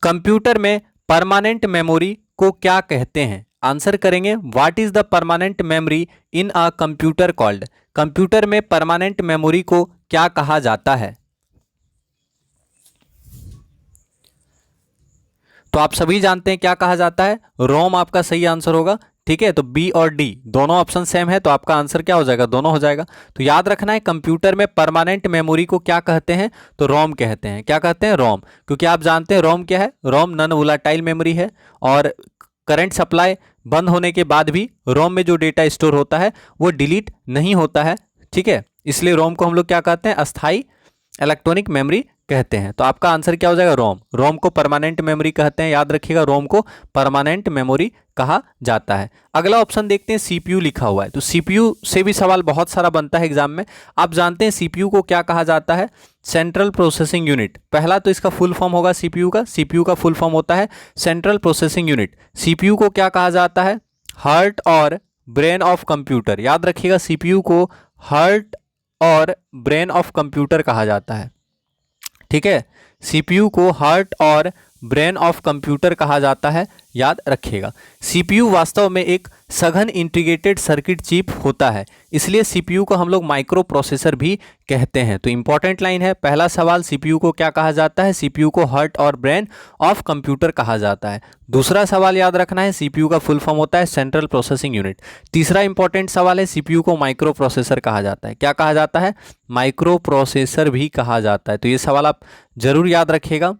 कंप्यूटर में परमानेंट मेमोरी को क्या कहते हैं? आंसर करेंगे, what is the permanent memory in a computer called. Computer में परमानेंट मेमोरी को क्या कहा जाता है? तो आप सभी जानते हैं क्या कहा जाता है, रोम आपका सही आंसर होगा। ठीक है, तो बी और डी दोनों ऑप्शन सेम है, तो आपका आंसर क्या हो जाएगा? दोनों हो जाएगा। तो याद रखना है कंप्यूटर में परमानेंट मेमोरी को क्या कहते हैं? तो रोम कहते हैं। क्या कहते हैं? रोम। क्योंकि आप जानते हैं रोम क्या है, रोम नॉन वोलाटाइल मेमोरी है, और करंट सप्लाई बंद होने के बाद भी रोम में जो डेटा स्टोर होता है वो डिलीट नहीं होता है। ठीक है, इसलिए रोम को हम लोग क्या कहते हैं? अस्थाई इलेक्ट्रॉनिक मेमोरी कहते हैं। तो आपका आंसर क्या हो जाएगा? रोम। रोम को परमानेंट मेमोरी कहते हैं, याद रखिएगा, रोम को परमानेंट मेमोरी कहा जाता है। अगला ऑप्शन देखते हैं, सीपीयू लिखा हुआ है। तो सीपीयू से भी सवाल बहुत सारा बनता है एग्जाम में। आप जानते हैं सीपीयू को क्या कहा जाता है? Central processing unit. पहला तो इसका फुल फॉर्म होगा सीपीयू का, सीपीयू का फुल फॉर्म होता है सेंट्रल प्रोसेसिंग यूनिट। सीपीयू को क्या कहा जाता है? हार्ट और ब्रेन ऑफ कंप्यूटर। याद रखिएगा, सीपीयू को हार्ट और ब्रेन ऑफ कंप्यूटर कहा जाता है। ठीक है, सीपीयू को हार्ट और ब्रेन ऑफ कंप्यूटर कहा जाता है, याद रखिएगा। सीपीयू वास्तव में एक सघन इंटीग्रेटेड सर्किट चिप होता है, इसलिए सीपीयू को हम लोग माइक्रो प्रोसेसर भी कहते हैं। तो इंपॉर्टेंट लाइन है, पहला सवाल सीपीयू को क्या कहा जाता है? सीपीयू को हार्ट और ब्रेन ऑफ कंप्यूटर कहा जाता है। दूसरा सवाल याद रखना है, सीपीयू का फुल फॉर्म होता है सेंट्रल प्रोसेसिंग यूनिट। तीसरा इंपॉर्टेंट सवाल है, सीपीयू को माइक्रो प्रोसेसर कहा जाता है। क्या कहा जाता है? माइक्रो प्रोसेसर भी कहा जाता है। तो ये सवाल आप जरूर याद रखिएगा।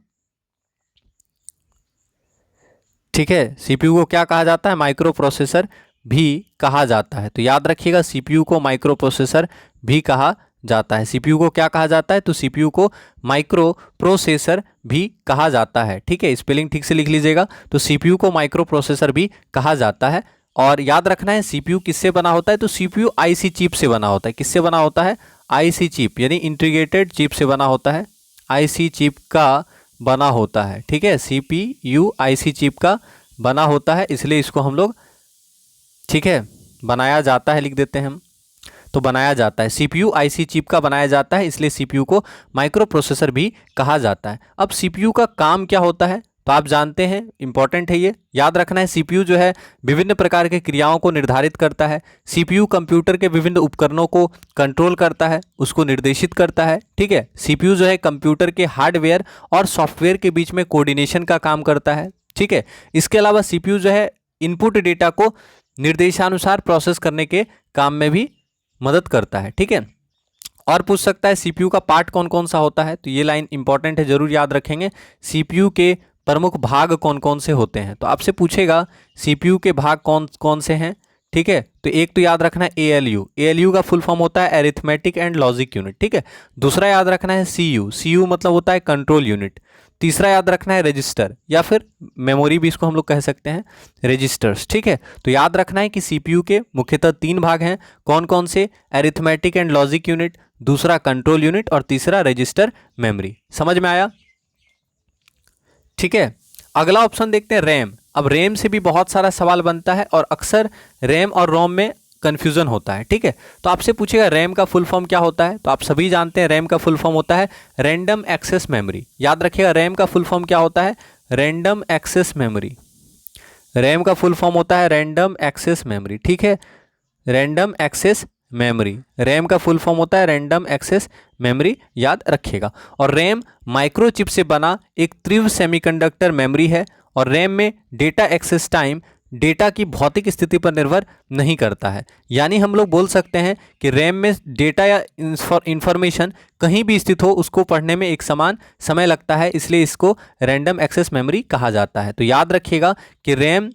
ठीक है, सीपीयू को क्या कहा जाता है? माइक्रो प्रोसेसर भी कहा जाता है। तो याद रखिएगा, सीपीयू को माइक्रो प्रोसेसर भी कहा जाता है। सीपीयू को क्या कहा जाता है? तो सीपीयू को माइक्रो प्रोसेसर भी कहा जाता है। ठीक है, स्पेलिंग ठीक से लिख लीजिएगा। तो सीपीयू को माइक्रो प्रोसेसर भी कहा जाता है। और याद रखना है सीपीयू किससे बना होता है? तो सीपीयू आईसी चिप से बना होता है। किससे बना होता है? आईसी चिप यानी इंटीग्रेटेड चिप से बना होता है। आईसी चिप का बना होता है। ठीक है, सीपीयू आईसी चिप का बना होता है, इसलिए इसको हम लोग, ठीक है, बनाया जाता है लिख देते हैं हम। तो बनाया जाता है, सीपीयू आईसी चिप का बनाया जाता है, इसलिए सीपीयू को माइक्रो प्रोसेसर भी कहा जाता है। अब सीपीयू का काम क्या होता है? तो आप जानते हैं, इंपॉर्टेंट है ये, याद रखना है। सीपीयू जो है विभिन्न प्रकार के क्रियाओं को निर्धारित करता है। सीपीयू कंप्यूटर के विभिन्न उपकरणों को कंट्रोल करता है, उसको निर्देशित करता है। ठीक है, सीपीयू जो है कंप्यूटर के हार्डवेयर और सॉफ्टवेयर के बीच में कोऑर्डिनेशन का काम करता है। ठीक है, इसके अलावा सीपीयू जो है इनपुट डेटा को निर्देशानुसार प्रोसेस करने के काम में भी मदद करता है। ठीक है, और पूछ सकता है सीपीयू का पार्ट कौन कौन सा होता है? तो ये लाइन इंपॉर्टेंट है, जरूर याद रखेंगे। सीपीयू के प्रमुख भाग कौन कौन से होते हैं? तो आपसे पूछेगा सीपीयू के भाग कौन कौन से हैं। ठीक है, तो एक तो याद रखना है एएलयू। एएलयू का फुल फॉर्म होता है अरिथमेटिक एंड लॉजिक यूनिट। ठीक है, दूसरा याद रखना है सीयू। सीयू मतलब होता है कंट्रोल यूनिट। तीसरा याद रखना है रजिस्टर, या फिर मेमोरी भी इसको हम लोग कह सकते हैं, रजिस्टर्स। ठीक है, तो याद रखना है कि सीपीयू के मुख्यतः 3 भाग हैं। कौन कौन से? अरिथमेटिक एंड लॉजिक यूनिट, दूसरा कंट्रोल यूनिट और तीसरा रजिस्टर मेमोरी। समझ में आया? ठीक है, अगला ऑप्शन देखते हैं रैम। अब रैम से भी बहुत सारा सवाल बनता है और अक्सर रैम और रोम में कन्फ्यूजन होता है। ठीक है, तो आपसे पूछेगा रैम का फुल फॉर्म क्या होता है? तो आप सभी जानते हैं रैम का फुल फॉर्म होता है रैंडम एक्सेस मेमोरी। याद रखिएगा, रैम का फुल फॉर्म क्या होता है? Random access memory. रैम का फुल फॉर्म होता है रैंडम एक्सेस मेमोरी। ठीक है, रैंडम एक्सेस मेमोरी, रैम का फुल फॉर्म होता है रैंडम एक्सेस मेमोरी, याद रखिएगा। और रैम माइक्रोचिप से बना एक तीव्र सेमीकंडक्टर मेमोरी है। और रैम में डेटा एक्सेस टाइम डेटा की भौतिक स्थिति पर निर्भर नहीं करता है। यानी हम लोग बोल सकते हैं कि रैम में डेटा या इंफॉर्मेशन कहीं भी स्थित हो, उसको पढ़ने में एक समान समय लगता है, इसलिए इसको रैंडम एक्सेस मेमोरी कहा जाता है। तो याद रखिएगा कि रैम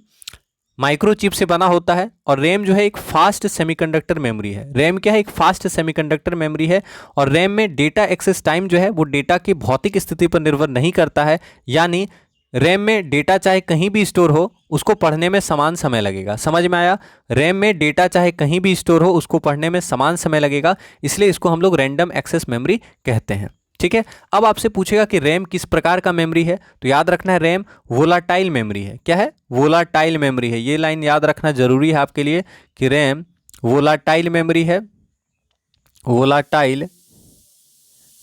माइक्रोचिप से बना होता है और रैम जो है एक फास्ट सेमीकंडक्टर मेमोरी है। रैम क्या है? एक फास्ट सेमीकंडक्टर मेमोरी है। और रैम में डेटा एक्सेस टाइम जो है वो डेटा की भौतिक स्थिति पर निर्भर नहीं करता है। यानी रैम में डेटा चाहे कहीं भी स्टोर हो, उसको पढ़ने में समान समय लगेगा। समझ में आया? रैम में डेटा चाहे कहीं भी स्टोर हो, उसको पढ़ने में समान समय लगेगा, इसलिए इसको हम लोग रैंडम एक्सेस मेमोरी कहते हैं। ठीक है, अब आपसे पूछेगा कि रैम किस प्रकार का मेमोरी है? तो याद रखना है रैम वोलाटाइल मेमोरी है। क्या है? वोलाटाइल मेमोरी है। ये लाइन याद रखना जरूरी है आपके लिए कि रैम वोलाटाइल मेमोरी है। वोलाटाइल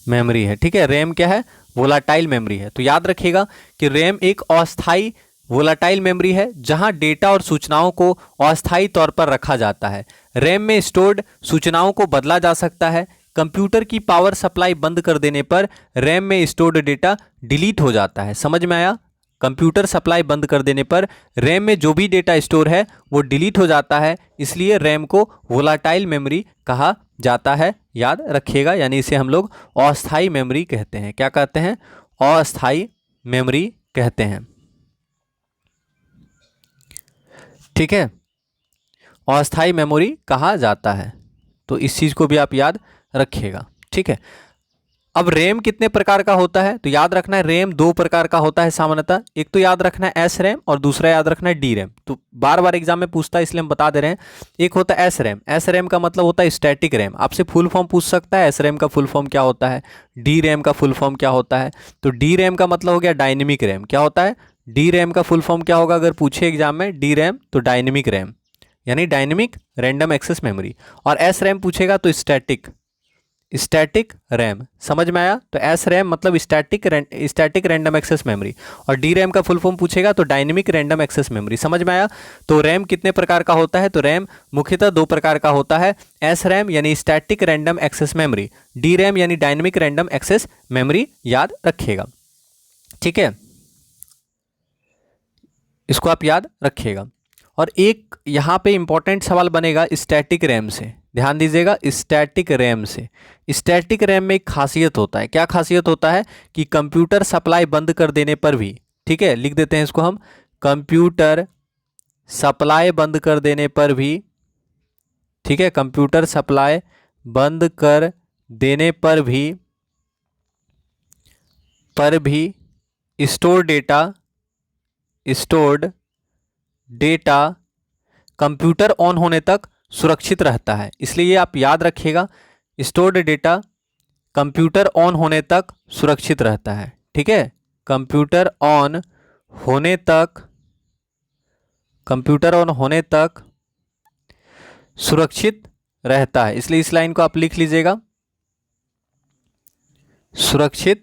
मेमोरी है। ठीक है, रैम क्या है? वोलाटाइल मेमोरी है। तो याद रखिएगा कि रैम एक अस्थायी वोलाटाइल मेमोरी है जहां डेटा और सूचनाओं को अस्थायी तौर पर रखा जाता है। रैम में स्टोर्ड सूचनाओं को बदला जा सकता है। कंप्यूटर की पावर सप्लाई बंद कर देने पर रैम में स्टोर्ड डेटा डिलीट हो जाता है। समझ में आया? कंप्यूटर सप्लाई बंद कर देने पर रैम में जो भी डेटा स्टोर है वो डिलीट हो जाता है, इसलिए रैम को वोलाटाइल मेमोरी कहा जाता है। याद रखिएगा, यानी इसे हम लोग अस्थायी मेमोरी कहते हैं। क्या कहते हैं? अस्थायी मेमोरी कहते हैं। ठीक है, अस्थायी मेमोरी कहा जाता है। तो इस चीज़ को भी आप याद रखिएगा। ठीक है, अब रैम कितने प्रकार का होता है? तो याद रखना है रैम 2 प्रकार का होता है सामान्यतः। एक तो याद रखना है एस रैम और दूसरा याद रखना है डी रैम। तो बार बार एग्जाम में पूछता है, इसलिए हम बता दे रहे हैं। एक होता है एस रैम। एस रैम का मतलब होता है स्टैटिक रैम। आपसे फुल फॉर्म पूछ सकता है, एस रैम का फुल फॉर्म क्या होता है, डी रैम का फुल फॉर्म क्या होता है। तो डी रैम का मतलब हो गया डायनेमिक रैम। क्या होता है? डी रैम का फुल फॉर्म क्या होगा अगर पूछे एग्जाम में? डी रैम तो डायनेमिक रैम, यानी डायनेमिक रैंडम एक्सेस मेमोरी। और एस रैम पूछेगा तो स्टैटिक रैम। समझ में आया? तो एस रैम मतलब स्टैटिक रैंडम एक्सेस मेमोरी। और डी रैम का फुल फॉर्म पूछेगा तो डायनेमिक रैंडम एक्सेस मेमोरी। समझ में आया? तो रैम कितने प्रकार का होता है? तो रैम मुख्यतः 2 प्रकार का होता है। एस रैम यानी static random access memory, D RAM यानी डायनेमिक रैंडम एक्सेस मेमोरी। याद रखिएगा। ठीक है, इसको आप याद रखिएगा। और एक यहाँ पे इंपॉर्टेंट सवाल बनेगा स्टैटिक रैम से, ध्यान दीजिएगा। स्टैटिक रैम से, स्टैटिक रैम में एक खासियत होता है। क्या खासियत होता है? कि कंप्यूटर सप्लाई बंद कर देने पर भी, ठीक है, लिख देते हैं इसको हम, कंप्यूटर सप्लाई बंद कर देने पर भी, ठीक है, कंप्यूटर सप्लाई बंद कर देने पर भी स्टोर्ड डेटा कंप्यूटर ऑन होने तक सुरक्षित रहता है। इसलिए ये आप याद रखिएगा, स्टोर्ड डेटा कंप्यूटर ऑन होने तक सुरक्षित रहता है। ठीक है, कंप्यूटर ऑन होने तक सुरक्षित रहता है। इसलिए इस लाइन को आप लिख लीजिएगा, सुरक्षित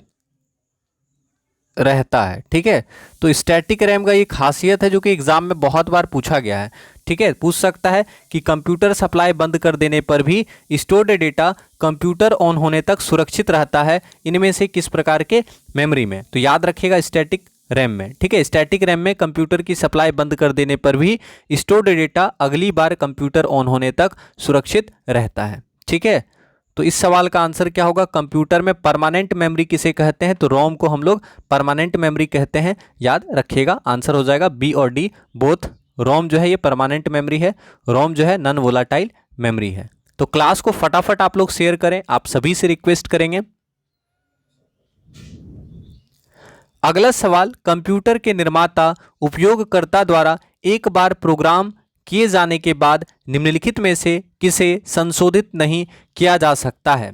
रहता है। ठीक है, तो स्टैटिक रैम का ये खासियत है जो कि एग्जाम में बहुत बार पूछा गया है। ठीक है, पूछ सकता है कि कंप्यूटर सप्लाई बंद कर देने पर भी स्टोर्ड डेटा कंप्यूटर ऑन होने तक सुरक्षित रहता है, इनमें से किस प्रकार के मेमोरी में? तो याद रखिएगा स्टैटिक रैम में। ठीक है, स्टैटिक रैम में कंप्यूटर की सप्लाई बंद कर देने पर भी स्टोर्ड डेटा अगली बार कंप्यूटर ऑन होने तक सुरक्षित रहता है। ठीक है, तो इस सवाल का आंसर क्या होगा? कंप्यूटर में परमानेंट मेमोरी किसे कहते हैं? तो रोम को हम लोग परमानेंट मेमोरी कहते हैं, याद रखिएगा। आंसर हो जाएगा बी और डी बोथ। रोम जो है ये परमानेंट मेमोरी है, रोम जो है नॉन वोलाटाइल मेमोरी है। तो क्लास को फटाफट आप लोग शेयर करें, आप सभी से रिक्वेस्ट करेंगे। अगला सवाल, कंप्यूटर के निर्माता उपयोगकर्ता द्वारा एक बार प्रोग्राम किए जाने के बाद निम्नलिखित में से किसे संशोधित नहीं किया जा सकता है?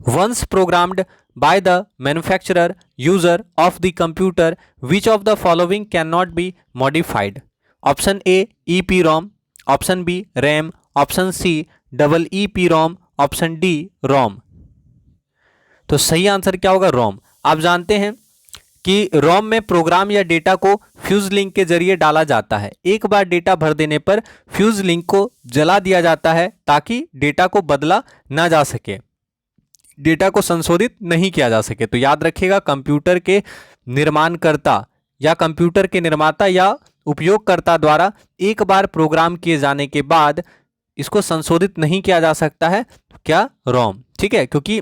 Once programmed by the manufacturer user of the computer which of the following can not be modified? Option A EPROM, option B RAM, option C EEPROM, option D ROM. तो सही आंसर क्या होगा? रोम। आप जानते हैं कि रोम में प्रोग्राम या डेटा को फ्यूज लिंक के जरिए डाला जाता है। एक बार डेटा भर देने पर फ्यूज लिंक को जला दिया जाता है ताकि डेटा को बदला ना जा सके, डेटा को संशोधित नहीं किया जा सके। तो याद रखिएगा, कंप्यूटर के निर्माणकर्ता या कंप्यूटर के निर्माता या उपयोगकर्ता द्वारा एक बार प्रोग्राम किए जाने के बाद इसको संशोधित नहीं किया जा सकता है। क्या? रोम। ठीक है, क्योंकि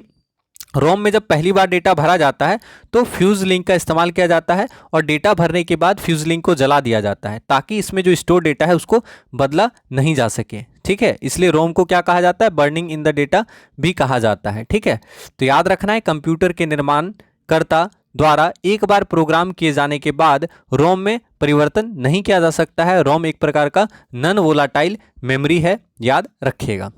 रोम में जब पहली बार डेटा भरा जाता है तो फ्यूज लिंक का इस्तेमाल किया जाता है और डेटा भरने के बाद फ्यूज लिंक को जला दिया जाता है ताकि इसमें जो स्टोर डेटा है उसको बदला नहीं जा सके। ठीक है, इसलिए रोम को क्या कहा जाता है? बर्निंग इन द डेटा भी कहा जाता है। ठीक है, तो याद रखना है, कंप्यूटर के निर्माणकर्ता द्वारा एक बार प्रोग्राम किए जाने के बाद रोम में परिवर्तन नहीं किया जा सकता है। रोम एक प्रकार का नॉन वोलाटाइल मेमोरी है, याद रखिएगा।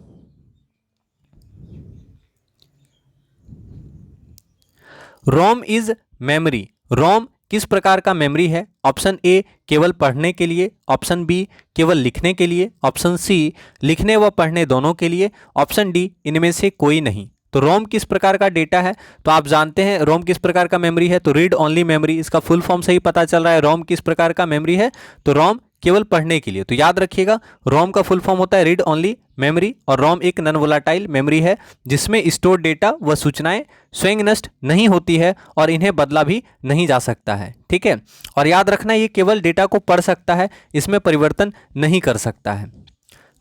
रोम इज मेमोरी। रोम किस प्रकार का मेमोरी है? ऑप्शन ए केवल पढ़ने के लिए, ऑप्शन बी केवल लिखने के लिए, ऑप्शन सी लिखने व पढ़ने दोनों के लिए, ऑप्शन डी इनमें से कोई नहीं। तो रोम किस प्रकार का डेटा है? तो आप जानते हैं रोम किस प्रकार का मेमोरी है, तो रीड ओनली मेमोरी। इसका फुल फॉर्म से ही पता चल रहा है रोम किस प्रकार का मेमोरी है, तो रोम केवल पढ़ने के लिए। तो याद रखिएगा, रोम का फुल फॉर्म होता है रीड ओनली मेमोरी और रोम एक नॉन वोलाटाइल मेमोरी है जिसमें स्टोर डेटा व सूचनाएं स्वयं नष्ट नहीं होती है और इन्हें बदला भी नहीं जा सकता है। ठीक है, और याद रखना ये केवल डेटा को पढ़ सकता है, इसमें परिवर्तन नहीं कर सकता है।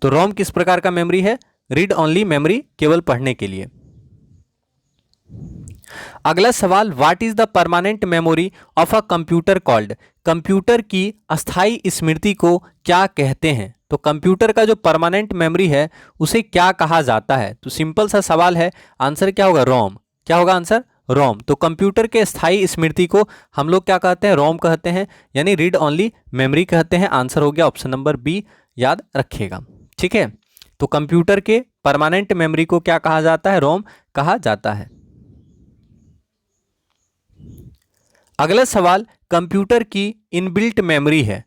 तो रोम किस प्रकार का मेमोरी है? रीड ओनली मेमोरी, केवल पढ़ने के लिए। अगला सवाल, what is the permanent memory of a computer called? Computer की अस्थाई स्मृति को क्या कहते हैं? तो कंप्यूटर का जो परमानेंट मेमोरी है उसे क्या कहा जाता है? तो सिंपल सा सवाल है, आंसर क्या होगा? रोम। क्या होगा आंसर? रोम। तो कंप्यूटर के स्थायी स्मृति को हम लोग क्या कहते हैं? रोम कहते हैं, यानी रीड ओनली मेमोरी कहते हैं। आंसर हो गया ऑप्शन नंबर बी, याद रखिएगा। ठीक है, तो कंप्यूटर के परमानेंट मेमोरी को क्या कहा जाता है? रोम कहा जाता है। अगला सवाल, कंप्यूटर की इनबिल्ट मेमोरी है।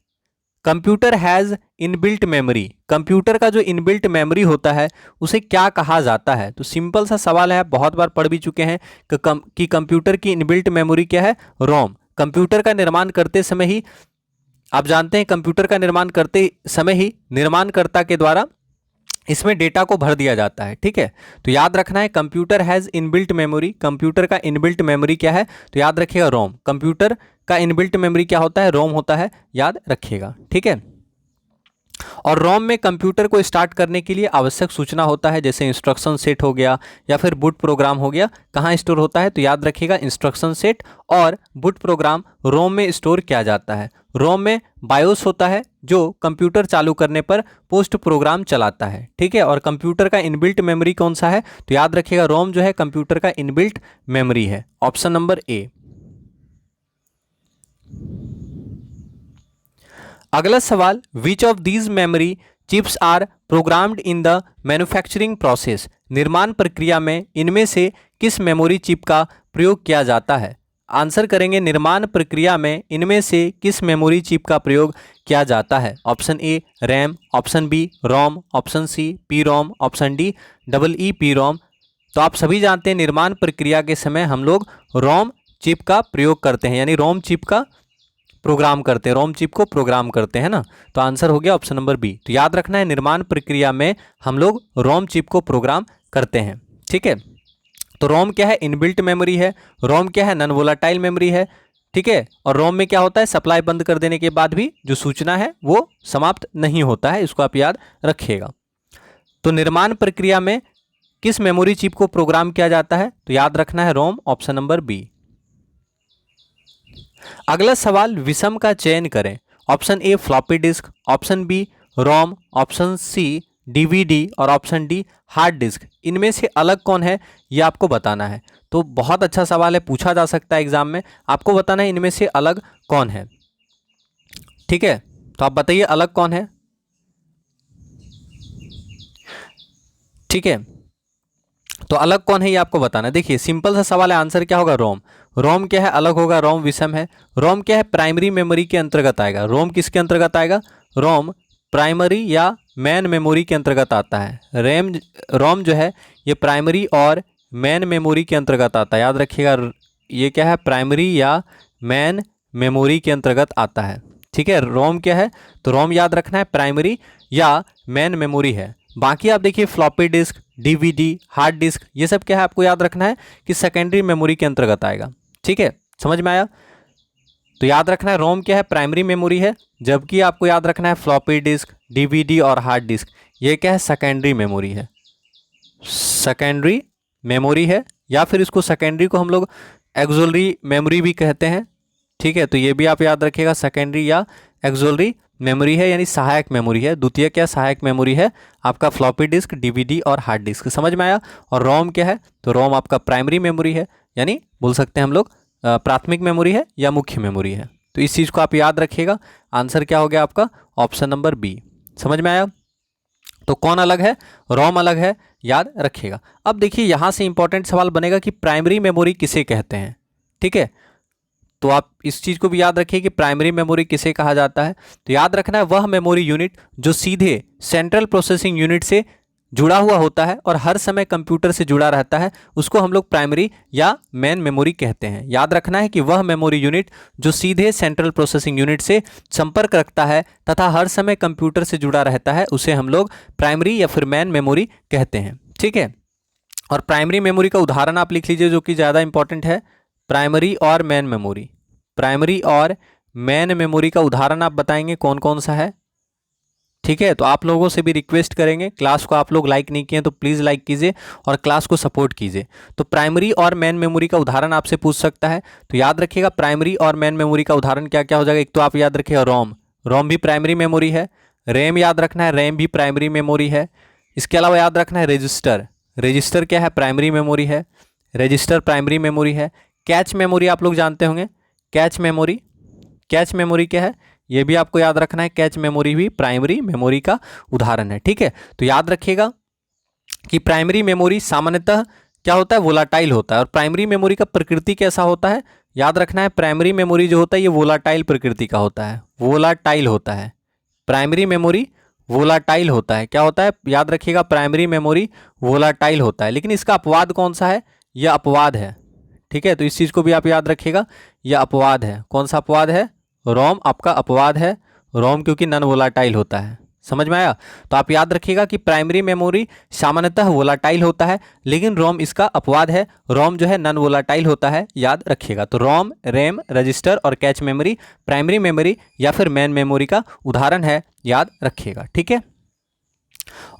Computer has inbuilt memory. Computer का जो इनबिल्ट मेमोरी होता है उसे क्या कहा जाता है? तो सिंपल सा सवाल है, बहुत बार पढ़ भी चुके हैं कि कंप्यूटर की इनबिल्ट मेमोरी क्या है? रोम। कंप्यूटर का निर्माण करते समय ही, आप जानते हैं कंप्यूटर का निर्माण करते समय ही निर्माणकर्ता के द्वारा इसमें डेटा को भर दिया जाता है। ठीक है, तो याद रखना है, computer has inbuilt memory. Computer का इनबिल्ट मेमोरी क्या है? तो याद रखिएगा रोम। कंप्यूटर का इनबिल्ट मेमोरी क्या होता है? रोम होता है, याद रखिएगा। ठीक है, और रोम में कंप्यूटर को स्टार्ट करने के लिए आवश्यक सूचना होता है, जैसे इंस्ट्रक्शन सेट हो गया या फिर बूट प्रोग्राम हो गया, कहाँ स्टोर होता है? तो याद रखिएगा इंस्ट्रक्शन सेट और बूट प्रोग्राम रोम में स्टोर किया जाता है। रोम में बायोस होता है जो कंप्यूटर चालू करने पर पोस्ट प्रोग्राम चलाता है, ठीक है। और कंप्यूटर का इनबिल्ट मेमोरी कौन सा है? तो याद रखिएगा रोम जो है कंप्यूटर का इनबिल्ट मेमोरी है, ऑप्शन नंबर ए। अगला सवाल, which of these memory chips are programmed in the manufacturing process? निर्माण प्रक्रिया में इनमें से किस मेमोरी चिप का प्रयोग किया जाता है? आंसर करेंगे निर्माण प्रक्रिया में इनमें से किस मेमोरी चिप का प्रयोग किया जाता है? Option A RAM, option B ROM, option C P ROM, option D double E P ROM. तो आप सभी जानते हैं निर्माण प्रक्रिया के समय हम लोग रोम चिप का प्रयोग करते हैं, यानी रोम चिप का प्रोग्राम करते हैं, रोम चिप को प्रोग्राम करते हैं ना। तो आंसर हो गया ऑप्शन नंबर बी। तो याद रखना है निर्माण प्रक्रिया में हम लोग रोम चिप को प्रोग्राम करते हैं, ठीक है। तो रोम क्या है? इनबिल्ट मेमोरी है। रोम क्या है? नॉन वोलाटाइल मेमोरी है, ठीक है। और रोम में क्या होता है? सप्लाई बंद कर देने के बाद भी जो सूचना है वो समाप्त नहीं होता है, इसको आप याद रखिएगा। तो निर्माण प्रक्रिया में किस मेमोरी चिप को प्रोग्राम किया जाता है? तो याद रखना है रोम, ऑप्शन नंबर बी। अगला सवाल, विषम का चयन करें। Option A floppy disk, option B ROM, option C DVD और ऑप्शन डी हार्ड डिस्क। इनमें से अलग कौन है ये आपको बताना है। तो बहुत अच्छा सवाल है, पूछा जा सकता है एग्जाम में। आपको बताना है इनमें से अलग कौन है, ठीक है। तो आप बताइए अलग कौन है, ठीक है। तो अलग कौन है ये आपको बताना है। देखिए सिंपल सा सवाल है, आंसर क्या होगा? रोम। रोम क्या है? अलग होगा, रोम विषम है। रोम क्या है? प्राइमरी मेमोरी के अंतर्गत आएगा। रोम किसके अंतर्गत आएगा? रोम प्राइमरी या मेन मेमोरी के अंतर्गत आता है। रोम जो है ये प्राइमरी और मेन मेमोरी के अंतर्गत आता है। याद रखिएगा ये क्या है? प्राइमरी या मेन मेमोरी के अंतर्गत आता है, ठीक है। रोम क्या है? तो रोम याद रखना है प्राइमरी या मेन मेमोरी है। बाकी आप देखिए floppy disk, DVD, hard disk, ये सब क्या है आपको याद रखना है कि सेकेंडरी मेमोरी के अंतर्गत आएगा, ठीक है। समझ में आया? तो याद रखना है रोम क्या है? प्राइमरी मेमोरी है, जबकि आपको याद रखना है फ्लॉपी डिस्क, डीवीडी और हार्ड डिस्क ये क्या है? सेकेंडरी मेमोरी है, सेकेंडरी मेमोरी है। या फिर इसको सेकेंडरी को हम लोग एक्सिलरी मेमोरी भी कहते हैं, ठीक है। तो ये भी आप याद रखिएगा, सेकेंडरी या एक्सिलरी मेमोरी है, यानी सहायक मेमोरी है। द्वितीय क्या सहायक मेमोरी है? आपका फ्लॉपी डिस्क, डीवीडी और हार्ड डिस्क। समझ में आया? और रोम क्या है? तो रोम आपका प्राइमरी मेमोरी है, यानी बोल सकते हैं हम लोग प्राथमिक मेमोरी है या मुख्य मेमोरी है। तो इस चीज़ को आप याद रखिएगा। आंसर क्या हो गया आपका? Option number B. समझ में आया? तो कौन अलग है? रोम अलग है, याद रखिएगा। अब देखिए यहाँ से इंपॉर्टेंट सवाल बनेगा कि प्राइमरी मेमोरी किसे कहते हैं, ठीक है। तो आप इस चीज़ को भी याद रखिए कि प्राइमरी मेमोरी किसे कहा जाता है। तो याद रखना है वह मेमोरी यूनिट जो सीधे सेंट्रल प्रोसेसिंग यूनिट से जुड़ा हुआ होता है और हर समय कंप्यूटर से जुड़ा रहता है, उसको हम लोग प्राइमरी या मेन मेमोरी कहते हैं। याद रखना है कि वह मेमोरी यूनिट जो सीधे सेंट्रल प्रोसेसिंग यूनिट से संपर्क रखता है तथा हर समय कंप्यूटर से जुड़ा रहता है, उसे हम लोग प्राइमरी या फिर मेन मेमोरी कहते हैं, ठीक है। और प्राइमरी मेमोरी का उदाहरण आप लिख लीजिए जो कि ज़्यादा इंपॉर्टेंट है। प्राइमरी और मेन मेमोरी, प्राइमरी और मेन मेमोरी का उदाहरण आप बताएंगे कौन कौन सा है, ठीक है। तो आप लोगों से भी रिक्वेस्ट करेंगे, क्लास को आप लोग लाइक नहीं किए तो प्लीज़ लाइक कीजिए और क्लास को सपोर्ट कीजिए। तो प्राइमरी और मेन मेमोरी का उदाहरण आपसे पूछ सकता है। तो याद रखिएगा प्राइमरी और मेन मेमोरी का उदाहरण क्या क्या हो जाएगा। एक तो आप याद रखिएगा रोम, रोम भी प्राइमरी मेमोरी है। रैम याद रखना है, रैम भी प्राइमरी मेमोरी है। इसके अलावा याद रखना है रजिस्टर, रजिस्टर क्या है? प्राइमरी मेमोरी है, रजिस्टर प्राइमरी मेमोरी है। कैच मेमोरी आप लोग जानते होंगे, कैच मेमोरी, कैच मेमोरी क्या है ये भी आपको याद रखना है। कैच मेमोरी भी प्राइमरी मेमोरी का उदाहरण है, ठीक है। तो याद रखिएगा कि प्राइमरी मेमोरी सामान्यतः क्या होता है? वोलाटाइल होता है। और प्राइमरी मेमोरी का प्रकृति कैसा होता है? याद रखना है प्राइमरी मेमोरी जो होता है ये वोलाटाइल प्रकृति का होता है, वोलाटाइल होता है। प्राइमरी मेमोरी वोलाटाइल होता है। क्या होता है? याद रखिएगा प्राइमरी मेमोरी वोलाटाइल होता है। लेकिन इसका अपवाद कौन सा है? यह अपवाद है, ठीक है। तो इस चीज़ को भी आप याद रखिएगा, यह अपवाद है। कौन सा अपवाद है? रोम आपका अपवाद है। रोम क्योंकि नॉन वोलाटाइल होता है, समझ में आया। तो आप याद रखिएगा कि प्राइमरी मेमोरी सामान्यतः वोलाटाइल होता है, लेकिन रोम इसका अपवाद है, रोम जो है नॉन वोलाटाइल होता है, याद रखिएगा। तो रोम, रैम, रजिस्टर और कैच मेमोरी प्राइमरी मेमोरी या फिर मेन मेमोरी का उदाहरण है, याद रखिएगा, ठीक है।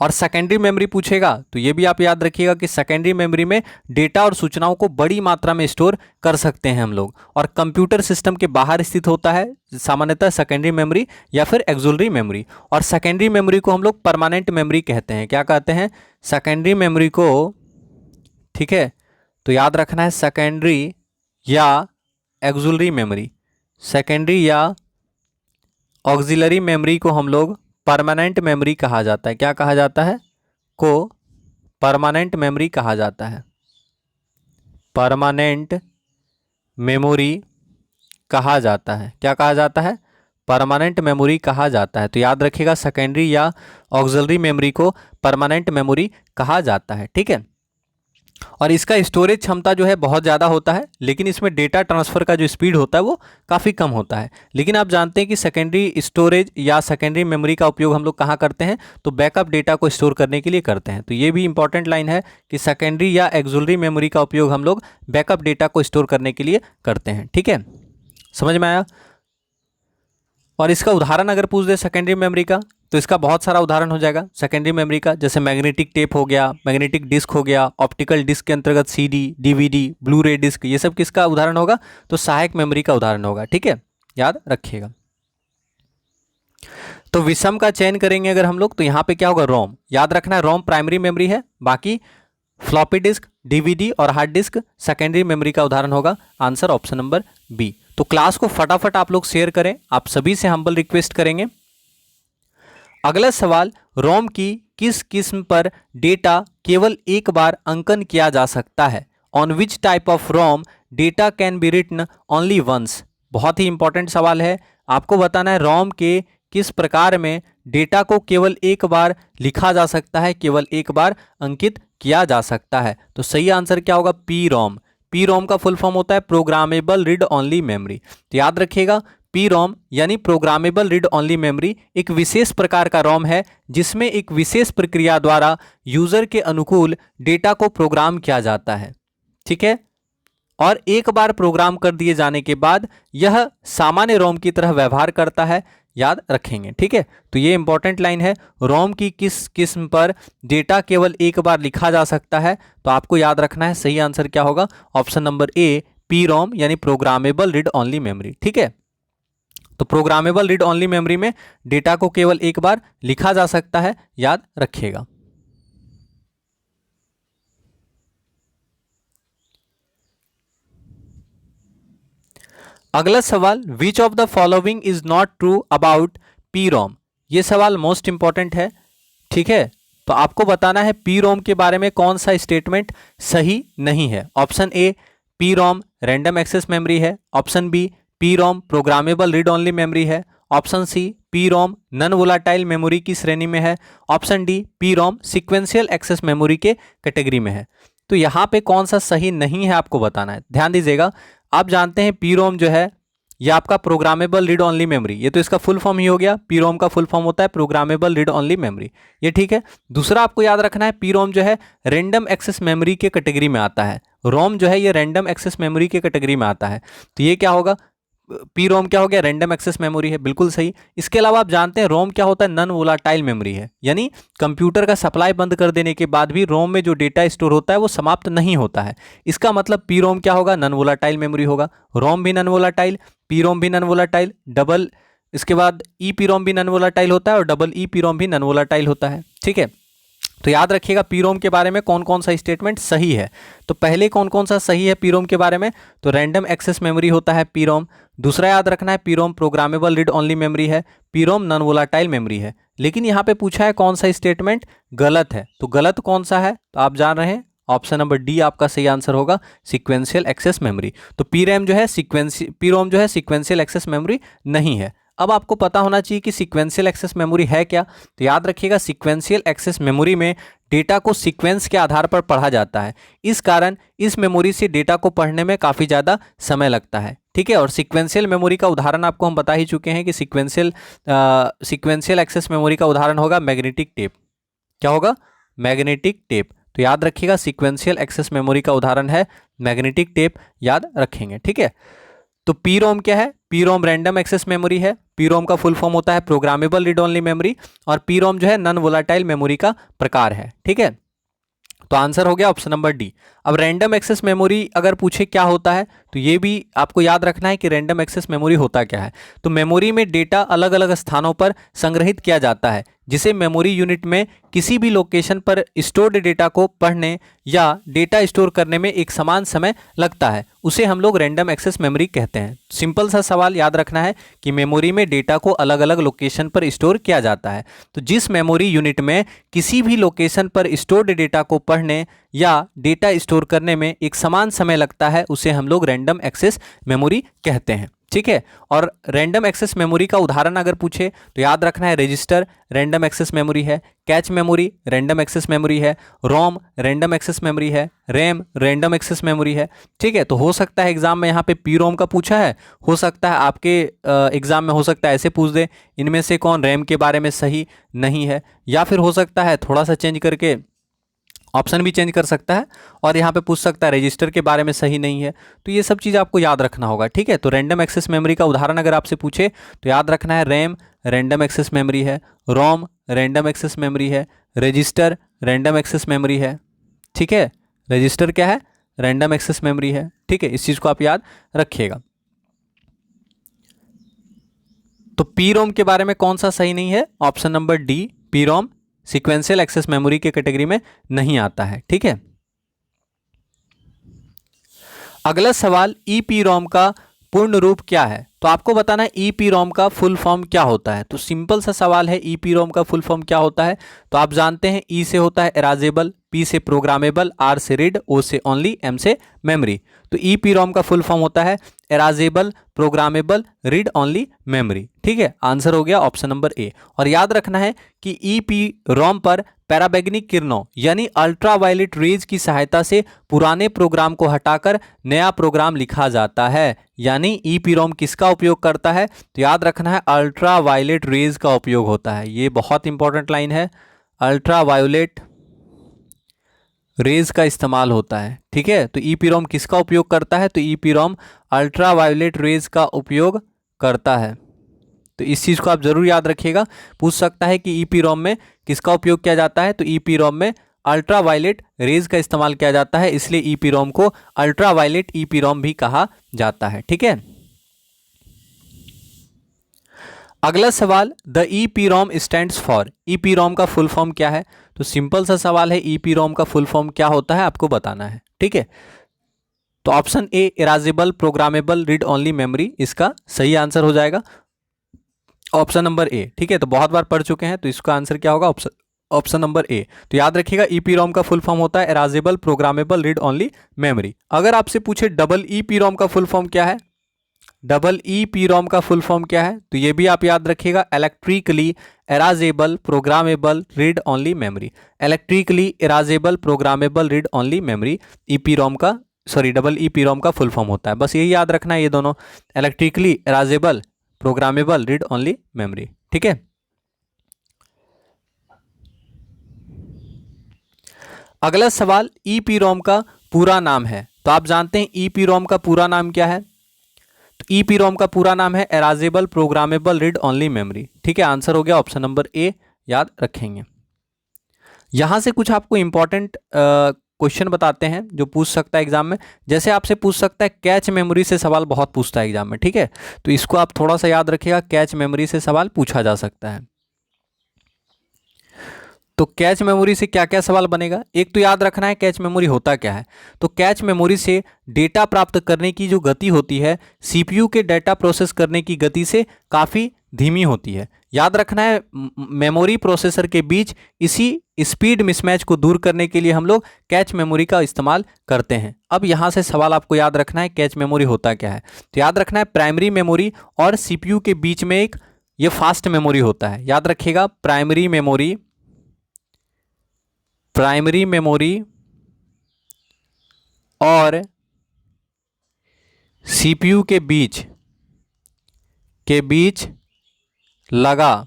और सेकेंडरी मेमोरी पूछेगा तो ये भी आप याद रखिएगा कि सेकेंडरी मेमोरी में डेटा और सूचनाओं को बड़ी मात्रा में स्टोर कर सकते हैं हम लोग, और कंप्यूटर सिस्टम के बाहर स्थित होता है सामान्यतः सेकेंडरी मेमोरी या फिर एक्सुलरी मेमोरी। और सेकेंडरी मेमोरी को हम लोग परमानेंट मेमोरी कहते हैं। क्या कहते हैं? सेकेंडरी मेमोरी को, ठीक है, तो याद रखना है सेकेंडरी या एक्सुलरी मेमोरी, सेकेंडरी या ऑक्सिलरी मेमोरी को हम लोग परमानेंट मेमोरी कहा जाता है। क्या कहा जाता है? को परमानेंट मेमोरी कहा जाता है, परमानेंट मेमोरी कहा जाता है। क्या कहा जाता है? परमानेंट मेमोरी कहा जाता है। तो याद रखिएगा सेकेंडरी या ऑक्सिलरी मेमोरी को परमानेंट मेमोरी कहा जाता है, ठीक है। और इसका स्टोरेज क्षमता जो है बहुत ज़्यादा होता है, लेकिन इसमें डेटा ट्रांसफ़र का जो स्पीड होता है वो काफ़ी कम होता है। लेकिन आप जानते हैं कि सेकेंडरी स्टोरेज या सेकेंडरी मेमोरी का उपयोग हम लोग कहाँ करते हैं? तो बैकअप डेटा को स्टोर करने के लिए करते हैं। तो ये भी इंपॉर्टेंट लाइन है कि सेकेंडरी या एक्सुलरी मेमोरी का उपयोग हम लोग बैकअप डेटा को स्टोर करने के लिए करते हैं, ठीक है। समझ में आया। और इसका उदाहरण अगर पूछ दे सेकेंडरी मेमोरी का, तो इसका बहुत सारा उदाहरण हो जाएगा सेकेंडरी मेमोरी का, जैसे मैग्नेटिक टेप हो गया, मैग्नेटिक डिस्क हो गया, ऑप्टिकल डिस्क के अंतर्गत सीडी, डीवीडी, ब्लू रे डिस्क, ये सब किसका उदाहरण होगा? तो सहायक मेमोरी का उदाहरण होगा, ठीक है, याद रखिएगा। तो विषम का चयन करेंगे अगर हम लोग, तो यहाँ पे क्या होगा? रोम। याद रखना है रोम प्राइमरी मेमोरी है, बाकी फ्लॉपी डिस्क, डीवीडी और हार्ड डिस्क सेकेंडरी मेमोरी का उदाहरण होगा। Answer option number B. तो क्लास को फटाफट आप लोग शेयर करें, आप सभी से हम्बल रिक्वेस्ट करेंगे। अगला सवाल, रोम की किस किस्म पर डेटा केवल एक बार अंकन किया जा सकता है? On which type of ROM data can be written only once? बहुत ही इंपॉर्टेंट सवाल है, आपको बताना है रोम के किस प्रकार में डेटा को केवल एक बार लिखा जा सकता है, केवल एक बार अंकित किया जा सकता है। तो सही आंसर क्या होगा? P ROM. पी रोम का फुल फॉर्म होता है प्रोग्रामेबल रीड ओनली मेमोरी। तो याद रखिएगा पी रोम यानी प्रोग्रामेबल रीड ओनली मेमोरी एक विशेष प्रकार का रोम है जिसमें एक विशेष प्रक्रिया द्वारा यूजर के अनुकूल डेटा को प्रोग्राम किया जाता है, ठीक है। और एक बार प्रोग्राम कर दिए जाने के बाद यह सामान्य रोम की तरह व्यवहार करता है, याद रखेंगे, ठीक है। तो ये इंपॉर्टेंट लाइन है, रोम की किस किस्म पर डेटा केवल एक बार लिखा जा सकता है, तो आपको याद रखना है सही आंसर क्या होगा? ऑप्शन नंबर ए, पी रोम यानी प्रोग्रामेबल रीड ओनली मेमोरी, ठीक है। तो प्रोग्रामेबल रीड ओनली मेमोरी में डेटा को केवल एक बार लिखा जा सकता है, याद रखिएगा। अगला सवाल, which of the following is not true about P ROM? ये सवाल मोस्ट इंपॉर्टेंट है, ठीक है। तो आपको बताना है पी रोम के बारे में कौन सा स्टेटमेंट सही नहीं है। Option A, P ROM random access memory है। Option B, PROM programmable read only memory है। Option C, P ROM non volatile memory की श्रेणी में है। Option D, P ROM sequential access memory के कैटेगरी में है। तो यहाँ पे कौन सा सही नहीं है आपको बताना है, ध्यान दीजिएगा। आप जानते हैं पी रोम जो है ये आपका प्रोग्रामेबल रीड ओनली मेमोरी, ये तो इसका फुल फॉर्म ही हो गया, पी रोम का फुल फॉर्म होता है प्रोग्रामेबल रीड ओनली मेमोरी, ये ठीक है। दूसरा आपको याद रखना है पी रोम जो है रैंडम एक्सेस मेमोरी के कैटेगरी में आता है। रोम जो है ये रैंडम एक्सेस मेमोरी के कैटेगरी में आता है, तो ये क्या होगा? पी रोम क्या हो गया? रैंडम एक्सेस मेमोरी है, बिल्कुल सही। इसके अलावा आप जानते हैं रोम क्या होता है? नॉन वोलाटाइल मेमोरी है, यानी कंप्यूटर का सप्लाई बंद कर देने के बाद भी रोम में जो डेटा स्टोर होता है वो समाप्त नहीं होता है। इसका मतलब पी रोम क्या होगा? नॉन वोलाटाइल मेमोरी होगा। रोम भी नॉन वोलाटाइल, पी रोम भी नॉन वोलाटाइल, डबल इसके बाद ई पी रोम भी नॉन वोलाटाइल होता है और डबल ई पी रोम भी नॉन वोलाटाइल होता है, ठीक है। तो याद रखिएगा पी रोम के बारे में कौन कौन सा स्टेटमेंट सही है। तो पहले कौन कौन सा सही है पी रोम के बारे में? तो रैंडम एक्सेस मेमोरी होता है पी रोम। दूसरा याद रखना है P ROM programmable read only memory है। P ROM non volatile memory है। लेकिन यहाँ पे पूछा है कौन सा स्टेटमेंट गलत है, तो गलत कौन सा है? तो आप जान रहे हैं ऑप्शन नंबर डी आपका सही आंसर होगा, सीक्वेंशियल एक्सेस मेमोरी। तो पी रोम जो है सीक्वेंशियल एक्सेस मेमोरी नहीं है। अब आपको पता होना चाहिए कि सीक्वेंशियल एक्सेस मेमोरी है क्या। तो याद रखिएगा सीक्वेंशियल एक्सेस मेमोरी में डेटा को सीक्वेंस के आधार पर पढ़ा जाता है, इस कारण इस मेमोरी से डेटा को पढ़ने में काफ़ी ज़्यादा समय लगता है, ठीक है। और सीक्वेंशियल मेमोरी का उदाहरण आपको हम बता ही चुके हैं कि सीक्वेंशियल एक्सेस मेमोरी का उदाहरण होगा मैग्नेटिक टेप। क्या होगा? Magnetic tape. तो याद रखिएगा सीक्वेंशियल एक्सेस मेमोरी का उदाहरण है मैग्नेटिक टेप, याद रखेंगे। ठीक है। तो पी रोम क्या है? P ROM random access memory है। पी रोम का फुल फॉर्म होता है प्रोग्रामेबल रीड ओनली मेमोरी, और पी रोम जो है नॉन वोलेटाइल मेमोरी का प्रकार है। ठीक है। तो आंसर हो गया ऑप्शन नंबर डी। अब रैंडम एक्सेस मेमोरी अगर पूछे क्या होता है, तो ये भी आपको याद रखना है कि रैंडम एक्सेस मेमोरी होता क्या है। तो मेमोरी में डेटा अलग अलग स्थानों पर संग्रहित किया जाता है, जिसे मेमोरी यूनिट में किसी भी लोकेशन पर स्टोर्ड डेटा को पढ़ने या डेटा स्टोर करने में एक समान समय लगता है, उसे हम लोग रैंडम एक्सेस मेमोरी कहते हैं। सिंपल सा सवाल याद रखना है कि मेमोरी में डेटा को अलग अलग लोकेशन पर स्टोर किया जाता है। तो जिस मेमोरी यूनिट में किसी भी लोकेशन पर स्टोर्ड डेटा को पढ़ने या डेटा स्टोर करने में एक समान समय लगता है, उसे हम लोग रैंडम एक्सेस मेमोरी कहते हैं। ठीक है। और रैंडम एक्सेस मेमोरी का उदाहरण अगर पूछे तो याद रखना है रजिस्टर रैंडम एक्सेस मेमोरी है, cache memory random access memory है, रोम रैंडम एक्सेस मेमोरी है, रैम रैंडम एक्सेस मेमोरी है। ठीक है। तो हो सकता है एग्जाम में यहाँ पे पी रोम का पूछा है, हो सकता है आपके एग्जाम में हो सकता है ऐसे पूछ दे इनमें से कौन रैम के बारे में सही नहीं है, या फिर हो सकता है थोड़ा सा चेंज करके ऑप्शन भी चेंज कर सकता है और यहाँ पे पूछ सकता है रजिस्टर के बारे में सही नहीं है। तो ये सब चीज़ आपको याद रखना होगा। ठीक है। तो रैंडम एक्सेस मेमोरी का उदाहरण अगर आपसे पूछे तो याद रखना है रैम रैंडम एक्सेस मेमोरी है, रोम रैंडम एक्सेस मेमोरी है, रजिस्टर रैंडम एक्सेस मेमोरी है। ठीक है। रजिस्टर क्या है? रैंडम एक्सेस मेमोरी है। ठीक है। इस चीज़ को आप याद रखिएगा। तो पी रोम के बारे में कौन सा सही नहीं है? Option number D, P ROM sequential access memory के कैटेगरी में नहीं आता है। ठीक है। अगला सवाल, ईपीरोम का पूर्ण रूप क्या है? तो आपको बताना है ईपीरोम का फुल फॉर्म क्या होता है। तो सिंपल सा सवाल है, ईपीरोम का फुल फॉर्म क्या होता है? तो आप जानते हैं ई से होता है एराजेबल, पी से प्रोग्रामेबल, आर से रीड, ओ से ओनली, एम से मेमोरी। तो ईपीरोम का फुल फॉर्म होता है एराजेबल प्रोग्रामेबल रीड ओनली मेमोरी। ठीक है। आंसर हो गया ऑप्शन नंबर ए। और याद रखना है कि ईपीरोम पर पैराबैग्निक किरणों यानी अल्ट्रावायलेट रेज की सहायता से पुराने प्रोग्राम को हटाकर नया प्रोग्राम लिखा जाता है। यानी ईपीरोम किसका उपयोग करता है? तो याद रखना है अल्ट्रावायलेट रेज का उपयोग होता है। ये बहुत इंपॉर्टेंट लाइन है, अल्ट्रावायलेट रेज का इस्तेमाल होता है। ठीक है। तो ईपीरोम किसका उपयोग करता है? तो ईपीरोम अल्ट्रावायलेट रेज का उपयोग करता है। तो इस चीज़ को आप जरूर याद रखिएगा। पूछ सकता है कि ईपीरोम में किसका उपयोग किया जाता है? तो ईपीरोम में अल्ट्रावायलेट रेज का इस्तेमाल किया जाता है, इसलिए ईपीरोम को अल्ट्रावायलेट ईपीरोम भी कहा जाता है। ठीक है। अगला सवाल, द ईपीरोम स्टैंड्स फॉर। ईपीरोम का फुल फॉर्म क्या है? तो सिंपल सा सवाल है, ईपीरोम का फुल फॉर्म क्या होता है आपको बताना है। ठीक है। तो option A erasable programmable read only memory इसका सही आंसर हो जाएगा, ऑप्शन नंबर ए। ठीक है। तो बहुत बार पढ़ चुके हैं, तो इसका आंसर क्या होगा? ऑप्शन नंबर ए। तो याद रखिएगा ईपीरोम का फुल फॉर्म होता है इराजेबल प्रोग्रामेबल रीड ओनली मेमोरी। अगर आपसे पूछे डबल ईपीरोम का फुल फॉर्म क्या है, डबल ईपीरोम का फुल फॉर्म क्या है, तो ये भी आप याद रखिएगा electrically erasable programmable read only memory. Electrically erasable programmable read only memory EPROM का डबल ईपीरोम का फुल फॉर्म होता है। बस यही याद रखना है, ये दोनों electrically erasable programmable read only memory. ठीक है। अगला सवाल, ईपीरोम का पूरा नाम है। तो आप जानते हैं ईपीरोम का पूरा नाम क्या है? तो ईपीरोम का पूरा नाम है इराजेबल प्रोग्रामेबल रीड ओनली मेमोरी। ठीक है। आंसर हो गया ऑप्शन नंबर ए, याद रखेंगे। यहां से कुछ आपको इंपॉर्टेंट क्वेश्चन बताते हैं जो पूछ सकता है एग्जाम में। जैसे आपसे पूछ सकता है कैच मेमोरी से सवाल बहुत पूछता है एग्जाम में। ठीक है। तो इसको आप थोड़ा सा याद रखिएगा, कैच मेमोरी से सवाल पूछा जा सकता है। तो कैच मेमोरी से क्या क्या सवाल बनेगा? एक तो याद रखना है कैच मेमोरी होता क्या है। तो कैच मेमोरी से डेटा प्राप्त करने की जो गति होती है सीपीयू के डेटा प्रोसेस करने की गति से काफ़ी धीमी होती है। याद रखना है मेमोरी प्रोसेसर के बीच इसी स्पीड मिसमैच को दूर करने के लिए हम लोग कैच मेमोरी का इस्तेमाल करते हैं। अब यहाँ से सवाल आपको याद रखना है कैच मेमोरी होता क्या है। तो याद रखना है प्राइमरी मेमोरी और सीपीयू के बीच में एक ये फास्ट मेमोरी होता है। याद रखिएगा प्राइमरी मेमोरी और सीपीयू के बीच लगा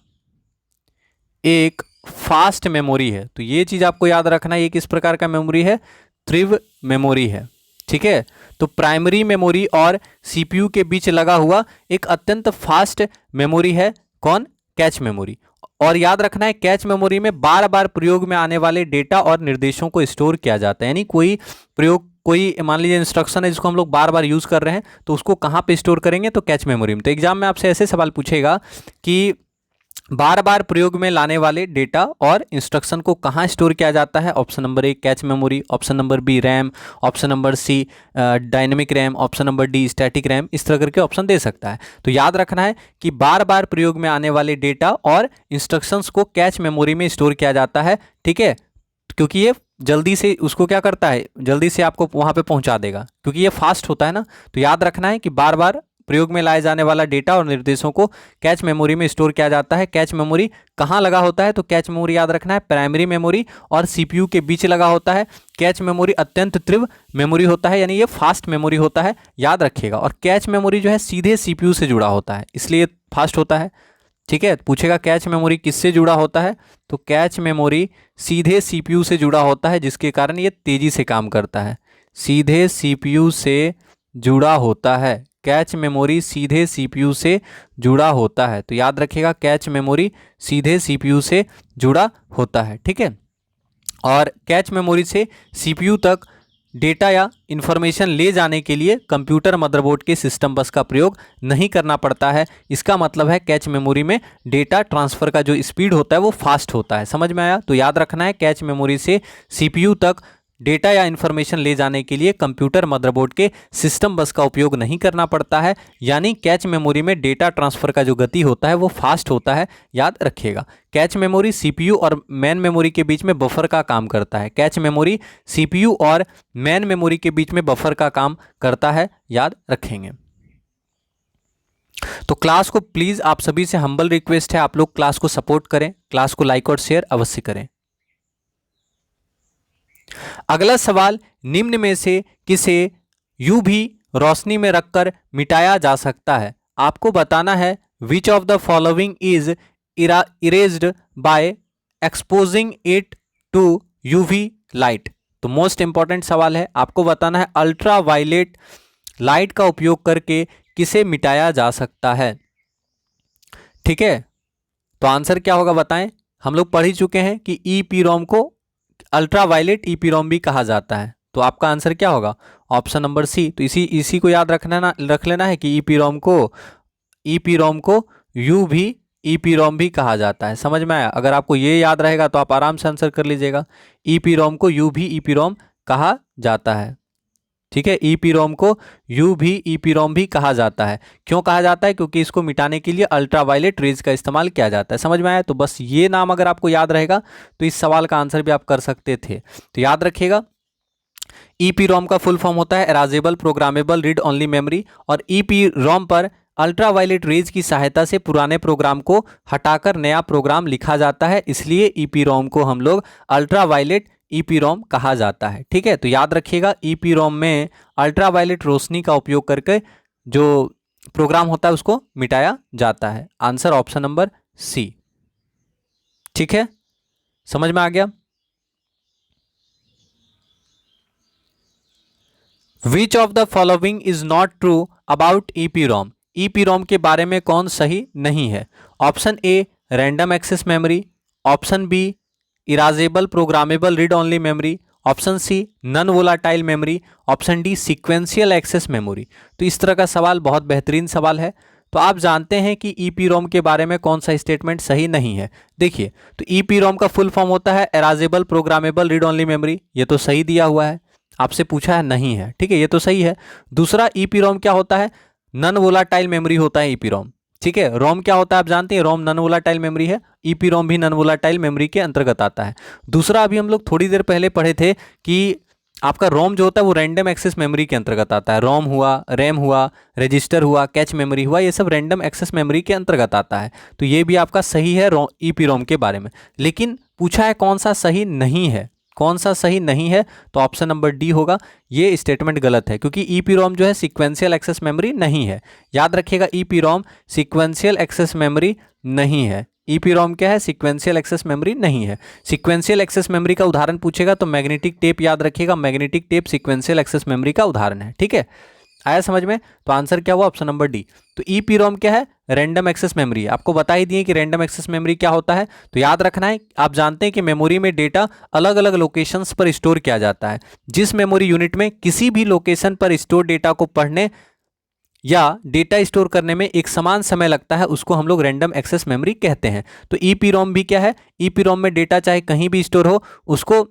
एक फास्ट मेमोरी है। तो ये चीज आपको याद रखना है, ये किस प्रकार का मेमोरी है? त्रिव मेमोरी है। ठीक है, तो प्राइमरी मेमोरी और सीपीयू के बीच लगा हुआ एक अत्यंत फास्ट मेमोरी है कौन? Cache memory. और याद रखना है कैच मेमोरी में बार बार प्रयोग में आने वाले डेटा और निर्देशों को स्टोर किया जाता है। यानी कोई मान लीजिए इंस्ट्रक्शन है जिसको हम लोग बार बार यूज कर रहे हैं, तो उसको कहाँ पे स्टोर करेंगे? तो कैच मेमोरी में। तो एग्जाम में आपसे ऐसे सवाल पूछेगा कि बार बार प्रयोग में लाने वाले डेटा और इंस्ट्रक्शन को कहाँ स्टोर किया जाता है? Option number A cache memory, option number B RAM, option number C dynamic RAM, option number D static RAM. इस तरह करके ऑप्शन दे सकता है। तो याद रखना है कि बार बार प्रयोग में आने वाले डेटा और इंस्ट्रक्शंस को कैच मेमोरी में स्टोर किया जाता है। ठीक है, क्योंकि ये जल्दी से उसको क्या करता है? जल्दी से आपको वहाँ पे पहुँचा देगा, क्योंकि ये फास्ट होता है ना। तो याद रखना है कि बार बार प्रयोग में लाए जाने वाला डेटा और निर्देशों को कैच मेमोरी में स्टोर किया जाता है। कैच मेमोरी कहाँ लगा होता है? तो कैच मेमोरी याद रखना है प्राइमरी मेमोरी और सीपीयू के बीच लगा होता है। कैच मेमोरी अत्यंत तीव्र मेमोरी होता है, यानी ये फास्ट मेमोरी होता है, याद रखिएगा। और कैच मेमोरी जो है सीधे सीपीयू से जुड़ा होता है, इसलिए फास्ट होता है। ठीक है, पूछेगा कैच मेमोरी किससे जुड़ा होता है? तो कैच मेमोरी सीधे सीपीयू से जुड़ा होता है, जिसके कारण ये तेजी से काम करता है। सीधे सीपीयू से जुड़ा होता है, कैच मेमोरी सीधे सीपीयू से जुड़ा होता है। तो याद रखिएगा कैच मेमोरी सीधे सीपीयू से जुड़ा होता है। ठीक है, और कैच मेमोरी से सीपीयू तक डेटा या इंफॉर्मेशन ले जाने के लिए कंप्यूटर मदरबोर्ड के सिस्टम बस का प्रयोग नहीं करना पड़ता है। इसका मतलब है कैच मेमोरी में डेटा ट्रांसफ़र का जो स्पीड होता है वो फास्ट होता है। समझ में आया? तो याद रखना है कैच मेमोरी से सीपीयू तक डेटा या इन्फॉर्मेशन ले जाने के लिए कंप्यूटर मदरबोर्ड के सिस्टम बस का उपयोग नहीं करना पड़ता है, यानी कैच मेमोरी में डेटा ट्रांसफ़र का जो गति होता है वो फास्ट होता है। याद रखिएगा कैच मेमोरी सीपीयू और मेन मेमोरी के बीच में बफर का काम करता है। कैच मेमोरी सीपीयू और मेन मेमोरी के बीच में बफर का काम करता है, याद रखेंगे। तो क्लास को प्लीज़ आप सभी से हम्बल रिक्वेस्ट है, आप लोग क्लास को सपोर्ट करें, क्लास को लाइक और शेयर अवश्य करें। अगला सवाल, निम्न में से किसे यूवी रोशनी में रखकर मिटाया जा सकता है? आपको बताना है which of the following is erased by exposing it to UV light. तो मोस्ट इंपॉर्टेंट सवाल है, आपको बताना है अल्ट्रा वायलेट लाइट का उपयोग करके किसे मिटाया जा सकता है। ठीक है, तो आंसर क्या होगा बताएं। हम लोग पढ़ ही चुके हैं कि ईपीरोम को अल्ट्रा वायलेट ईपीरोम भी कहा जाता है। तो आपका आंसर क्या होगा? Option number C. तो इसी को याद रख लेना है कि ईपीरोम को यूवी ईपीरोम भी कहा जाता है। समझ में आया? अगर आपको ये याद रहेगा तो आप आराम से आंसर कर लीजिएगा। ईपीरोम को यूवी ईपीरोम कहा जाता है। ठीक है, ईपीरोम को यूवी ईपीरोम भी कहा जाता है। क्यों कहा जाता है? क्योंकि इसको मिटाने के लिए अल्ट्रावायलेट रेज का इस्तेमाल किया जाता है। समझ में आया? तो बस ये नाम अगर आपको याद रहेगा तो इस सवाल का आंसर भी आप कर सकते थे। तो याद रखिएगा ईपीरोम का फुल फॉर्म होता है एराजेबल प्रोग्रामेबल रीड ओनली मेमोरी, और ईपीरोम पर अल्ट्रावायलेट रेज की सहायता से पुराने प्रोग्राम को हटाकर नया प्रोग्राम लिखा जाता है, इसलिए ईपीरोम को हम लोग अल्ट्रावायलेट ईपीरोम कहा जाता है। ठीक है, तो याद रखिएगा ईपीरोम में अल्ट्रावायलेट रोशनी का उपयोग करके जो प्रोग्राम होता है उसको मिटाया जाता है। Answer option number C. ठीक है, समझ में आ गया? Which of the following is not true about EPROM. EPROM के बारे में कौन सही नहीं है? Option A random access memory, option B erasable programmable read only memory, option C non volatile memory, option D sequential access memory. तो इस तरह का सवाल बहुत बेहतरीन सवाल है। तो आप जानते हैं कि ईपीरोम के बारे में कौन सा स्टेटमेंट सही नहीं है। देखिए, तो ईपीरोम का फुल फॉर्म होता है एराजेबल प्रोग्रामेबल रीड ओनली मेमोरी, ये तो सही दिया हुआ है। आपसे पूछा है नहीं है, ठीक है, ये तो सही है। दूसरा, ईपीरोम क्या होता है? नॉन वोलाटाइल मेमोरी होता है ईपीरोम। ठीक है, रोम क्या होता है आप जानते हैं? रोम नॉन वोलाटाइल मेमोरी है, ईपीरोम भी नॉन वोलाटाइल मेमोरी के अंतर्गत आता है। दूसरा, अभी हम लोग थोड़ी देर पहले पढ़े थे कि आपका रोम जो होता है वो रैंडम एक्सेस मेमोरी के अंतर्गत आता है। रोम हुआ, रैम हुआ, रजिस्टर हुआ, कैच मेमोरी हुआ, ये सब रैंडम एक्सेस मेमोरी के अंतर्गत आता है। तो ये भी आपका सही है ईपीरोम के बारे में। लेकिन पूछा है कौन सा सही नहीं है, कौन सा सही नहीं है, तो ऑप्शन नंबर डी होगा। ये स्टेटमेंट गलत है क्योंकि ईपीरॉम जो है सीक्वेंशियल एक्सेस मेमोरी नहीं है। याद रखिएगा, ईपीरॉम सीक्वेंशियल एक्सेस मेमोरी नहीं है। ईपीरॉम क्या है? सीक्वेंशियल एक्सेस मेमोरी नहीं है। सीक्वेंशियल एक्सेस मेमोरी का उदाहरण पूछेगा तो मैग्नेटिक टेप याद रखिएगा, magnetic tape sequential access memory का उदाहरण है। ठीक है, आया समझ में? तो आंसर क्या हुआ? Option number D. तो ईपीरॉम क्या है? Random access memory. आपको बता ही दिए कि रैंडम एक्सेस मेमोरी क्या होता है, तो याद रखना है। आप जानते हैं कि मेमोरी में डेटा अलग अलग लोकेशंस पर स्टोर किया जाता है। जिस मेमोरी यूनिट में किसी भी लोकेशन पर स्टोर डेटा को पढ़ने या डेटा स्टोर करने में एक समान समय लगता है, उसको हम लोग रैंडम एक्सेस मेमोरी कहते हैं। तो ईपीरॉम भी क्या है? ईपीरॉम में डेटा चाहे कहीं भी स्टोर हो, उसको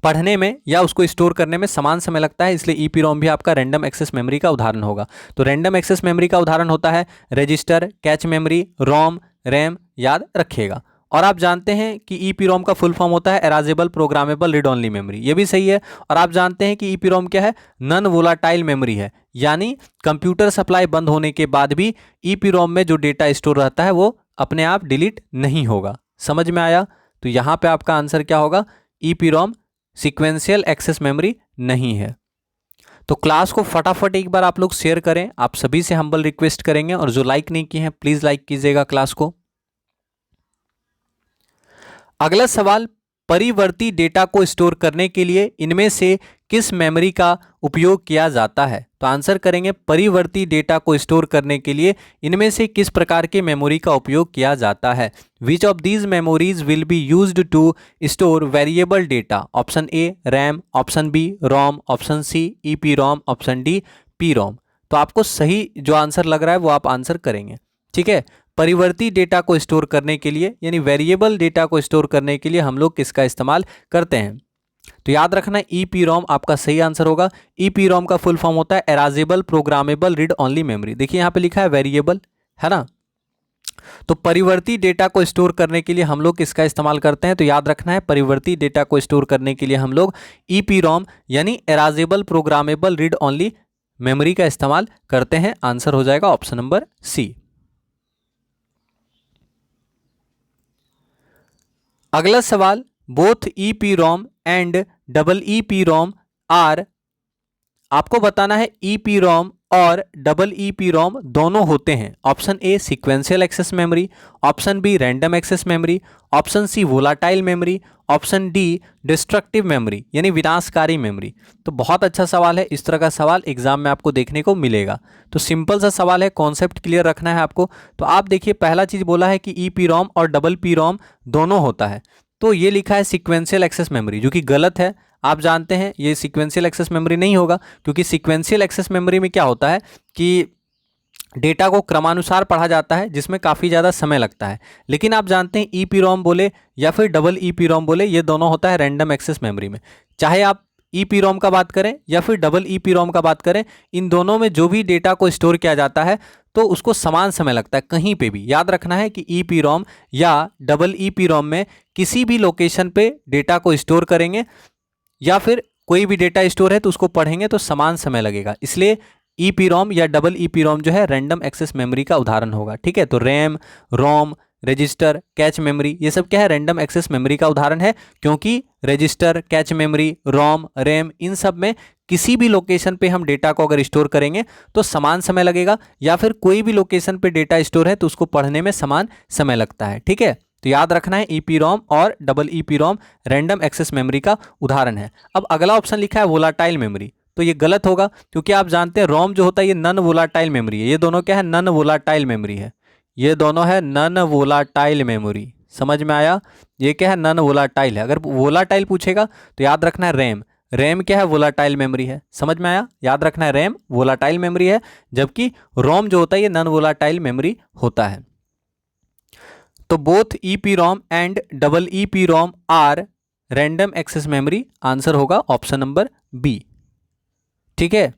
पढ़ने में या उसको स्टोर करने में समान समय लगता है, इसलिए ईपीरॉम भी आपका रैंडम एक्सेस मेमोरी का उदाहरण होगा। तो रैंडम एक्सेस मेमोरी का उदाहरण होता है रजिस्टर, कैच मेमोरी, रोम, रैम, याद रखिएगा। और आप जानते हैं कि ईपीरॉम का फुल फॉर्म होता है एराजेबल प्रोग्रामेबल रीड ओनली मेमोरी, ये भी सही है। और आप जानते हैं कि ईपीरॉम क्या है? नॉन वोलाटाइल मेमोरी है, यानी कंप्यूटर सप्लाई बंद होने के बाद भी ईपीरॉम में जो डेटा स्टोर रहता है वो अपने आप डिलीट नहीं होगा। समझ में आया? तो यहाँ पे आपका आंसर क्या होगा? ईपीरॉम सीक्वेंशियल एक्सेस मेमोरी नहीं है। तो क्लास को फटाफट एक बार आप लोग शेयर करें, आप सभी से हम्बल रिक्वेस्ट करेंगे, और जो लाइक नहीं किए हैं प्लीज लाइक कीजिएगा क्लास को। अगला सवाल, परिवर्ती डेटा को स्टोर करने के लिए इनमें से किस मेमोरी का उपयोग किया जाता है? तो आंसर करेंगे परिवर्ती डेटा को स्टोर करने के लिए इनमें से किस प्रकार के मेमोरी का उपयोग किया जाता है? Which of these memories will be used to store variable data? Option A RAM, option B ROM, option C EPROM, option D PROM. तो आपको सही जो आंसर लग रहा है वो आप आंसर करेंगे। ठीक है, परिवर्ती डेटा को स्टोर करने के लिए यानी वेरिएबल डेटा को स्टोर करने के लिए हम लोग किसका इस्तेमाल करते हैं? तो याद रखना ईपीरॉम आपका सही आंसर होगा। ईपीरॉम का फुल फॉर्म होता है एराजेबल प्रोग्रामेबल रीड ओनली मेमोरी। देखिए यहाँ पे लिखा है वेरिएबल, है ना? तो परिवर्ती डेटा को स्टोर करने के लिए हम लोग किसका इस्तेमाल करते हैं? तो याद रखना है परिवर्ती डेटा को स्टोर करने के लिए हम लोग ईपीरॉम यानी एराजेबल प्रोग्रामेबल रीड ओनली मेमोरी का इस्तेमाल करते हैं। आंसर हो जाएगा ऑप्शन नंबर सी। अगला सवाल, both EPROM and double EPROM are, आपको बताना है ईपीरॉम और डबल ईपीरॉम दोनों होते हैं। Option A sequential access memory, option B random access memory, option C volatile memory, option D destructive memory यानी विनाशकारी मेमोरी। तो बहुत अच्छा सवाल है, इस तरह का सवाल एग्जाम में आपको देखने को मिलेगा। तो सिंपल सा सवाल है, कॉन्सेप्ट क्लियर रखना है आपको। तो आप देखिए पहला चीज बोला है कि ईपीरॉम और डबल पीरॉम दोनों होता है, तो ये लिखा है सीक्वेंशियल एक्सेस मेमोरी, जो कि गलत है। आप जानते हैं ये सीक्वेंशियल एक्सेस मेमोरी नहीं होगा, क्योंकि सीक्वेंशियल एक्सेस मेमोरी में क्या होता है कि डेटा को क्रमानुसार पढ़ा जाता है, जिसमें काफ़ी ज़्यादा समय लगता है। लेकिन आप जानते हैं ईपीरॉम बोले या फिर डबल ईपीरॉम बोले, ये दोनों होता है रैंडम एक्सेस मेमोरी में। चाहे आप ईपीरॉम का बात करें या फिर डबल ईपीरॉम का बात करें, इन दोनों में जो भी डेटा को स्टोर किया जाता है तो उसको समान समय लगता है कहीं पे भी। याद रखना है कि ईपीरॉम या डबल ईपीरॉम में किसी भी लोकेशन पे डेटा को स्टोर करेंगे या फिर कोई भी डेटा स्टोर है तो उसको पढ़ेंगे तो समान समय लगेगा, इसलिए ईपीरॉम या डबल ईपीरॉम जो है रैंडम एक्सेस मेमोरी का उदाहरण होगा। ठीक है, तो रैम, रोम, रजिस्टर, कैच मेमोरी, ये सब क्या है? रैंडम एक्सेस मेमोरी का उदाहरण है, क्योंकि रजिस्टर, कैच मेमोरी, रोम, रैम, इन सब में किसी भी लोकेशन पे हम डेटा को अगर स्टोर करेंगे तो समान समय लगेगा, या फिर कोई भी लोकेशन पे डेटा स्टोर है तो उसको पढ़ने में समान समय लगता है। ठीक है, तो याद रखना है ईपीरॉम और डबल ईपीरॉम रैंडम एक्सेस मेमोरी का उदाहरण है। अब अगला ऑप्शन लिखा है वोलाटाइल मेमोरी, तो ये गलत होगा, क्योंकि आप जानते हैं रोम जो होता है ये नॉन वोलाटाइल मेमोरी है। ये दोनों क्या है? नॉन वोलाटाइल मेमोरी है। ये दोनों है नॉन वोलाटाइल मेमोरी। समझ में आया? ये क्या है? नॉन वोलाटाइल है। अगर वोलाटाइल पूछेगा तो याद रखना है रैम। रैम क्या है? वोलाटाइल मेमोरी है। समझ में आया? याद रखना है रैम वोलाटाइल मेमोरी है, जबकि रोम जो होता है ये नॉन वोलाटाइल मेमोरी होता है। तो both EPROM and double EPROM are random access memory. Answer होगा ऑप्शन नंबर बी। ठीक है,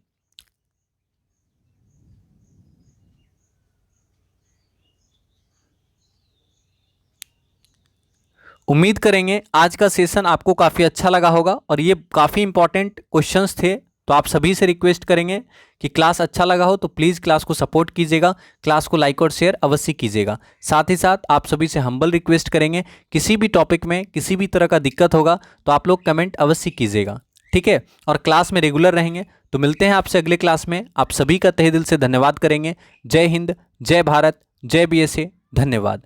उम्मीद करेंगे आज का सेशन आपको काफ़ी अच्छा लगा होगा और ये काफ़ी इंपॉर्टेंट क्वेश्चंस थे तो आप सभी से रिक्वेस्ट करेंगे कि क्लास अच्छा लगा हो तो प्लीज़ क्लास को सपोर्ट कीजिएगा, क्लास को लाइक और शेयर अवश्य कीजिएगा। साथ ही साथ आप सभी से हम्बल रिक्वेस्ट करेंगे, किसी भी टॉपिक में किसी भी तरह का दिक्कत होगा तो आप लोग कमेंट अवश्य कीजिएगा, ठीक है। और क्लास में रेगुलर रहेंगे। तो मिलते हैं आपसे अगले क्लास में। आप सभी का तहे दिल से धन्यवाद करेंगे। जय हिंद, जय भारत, जय BSA, धन्यवाद।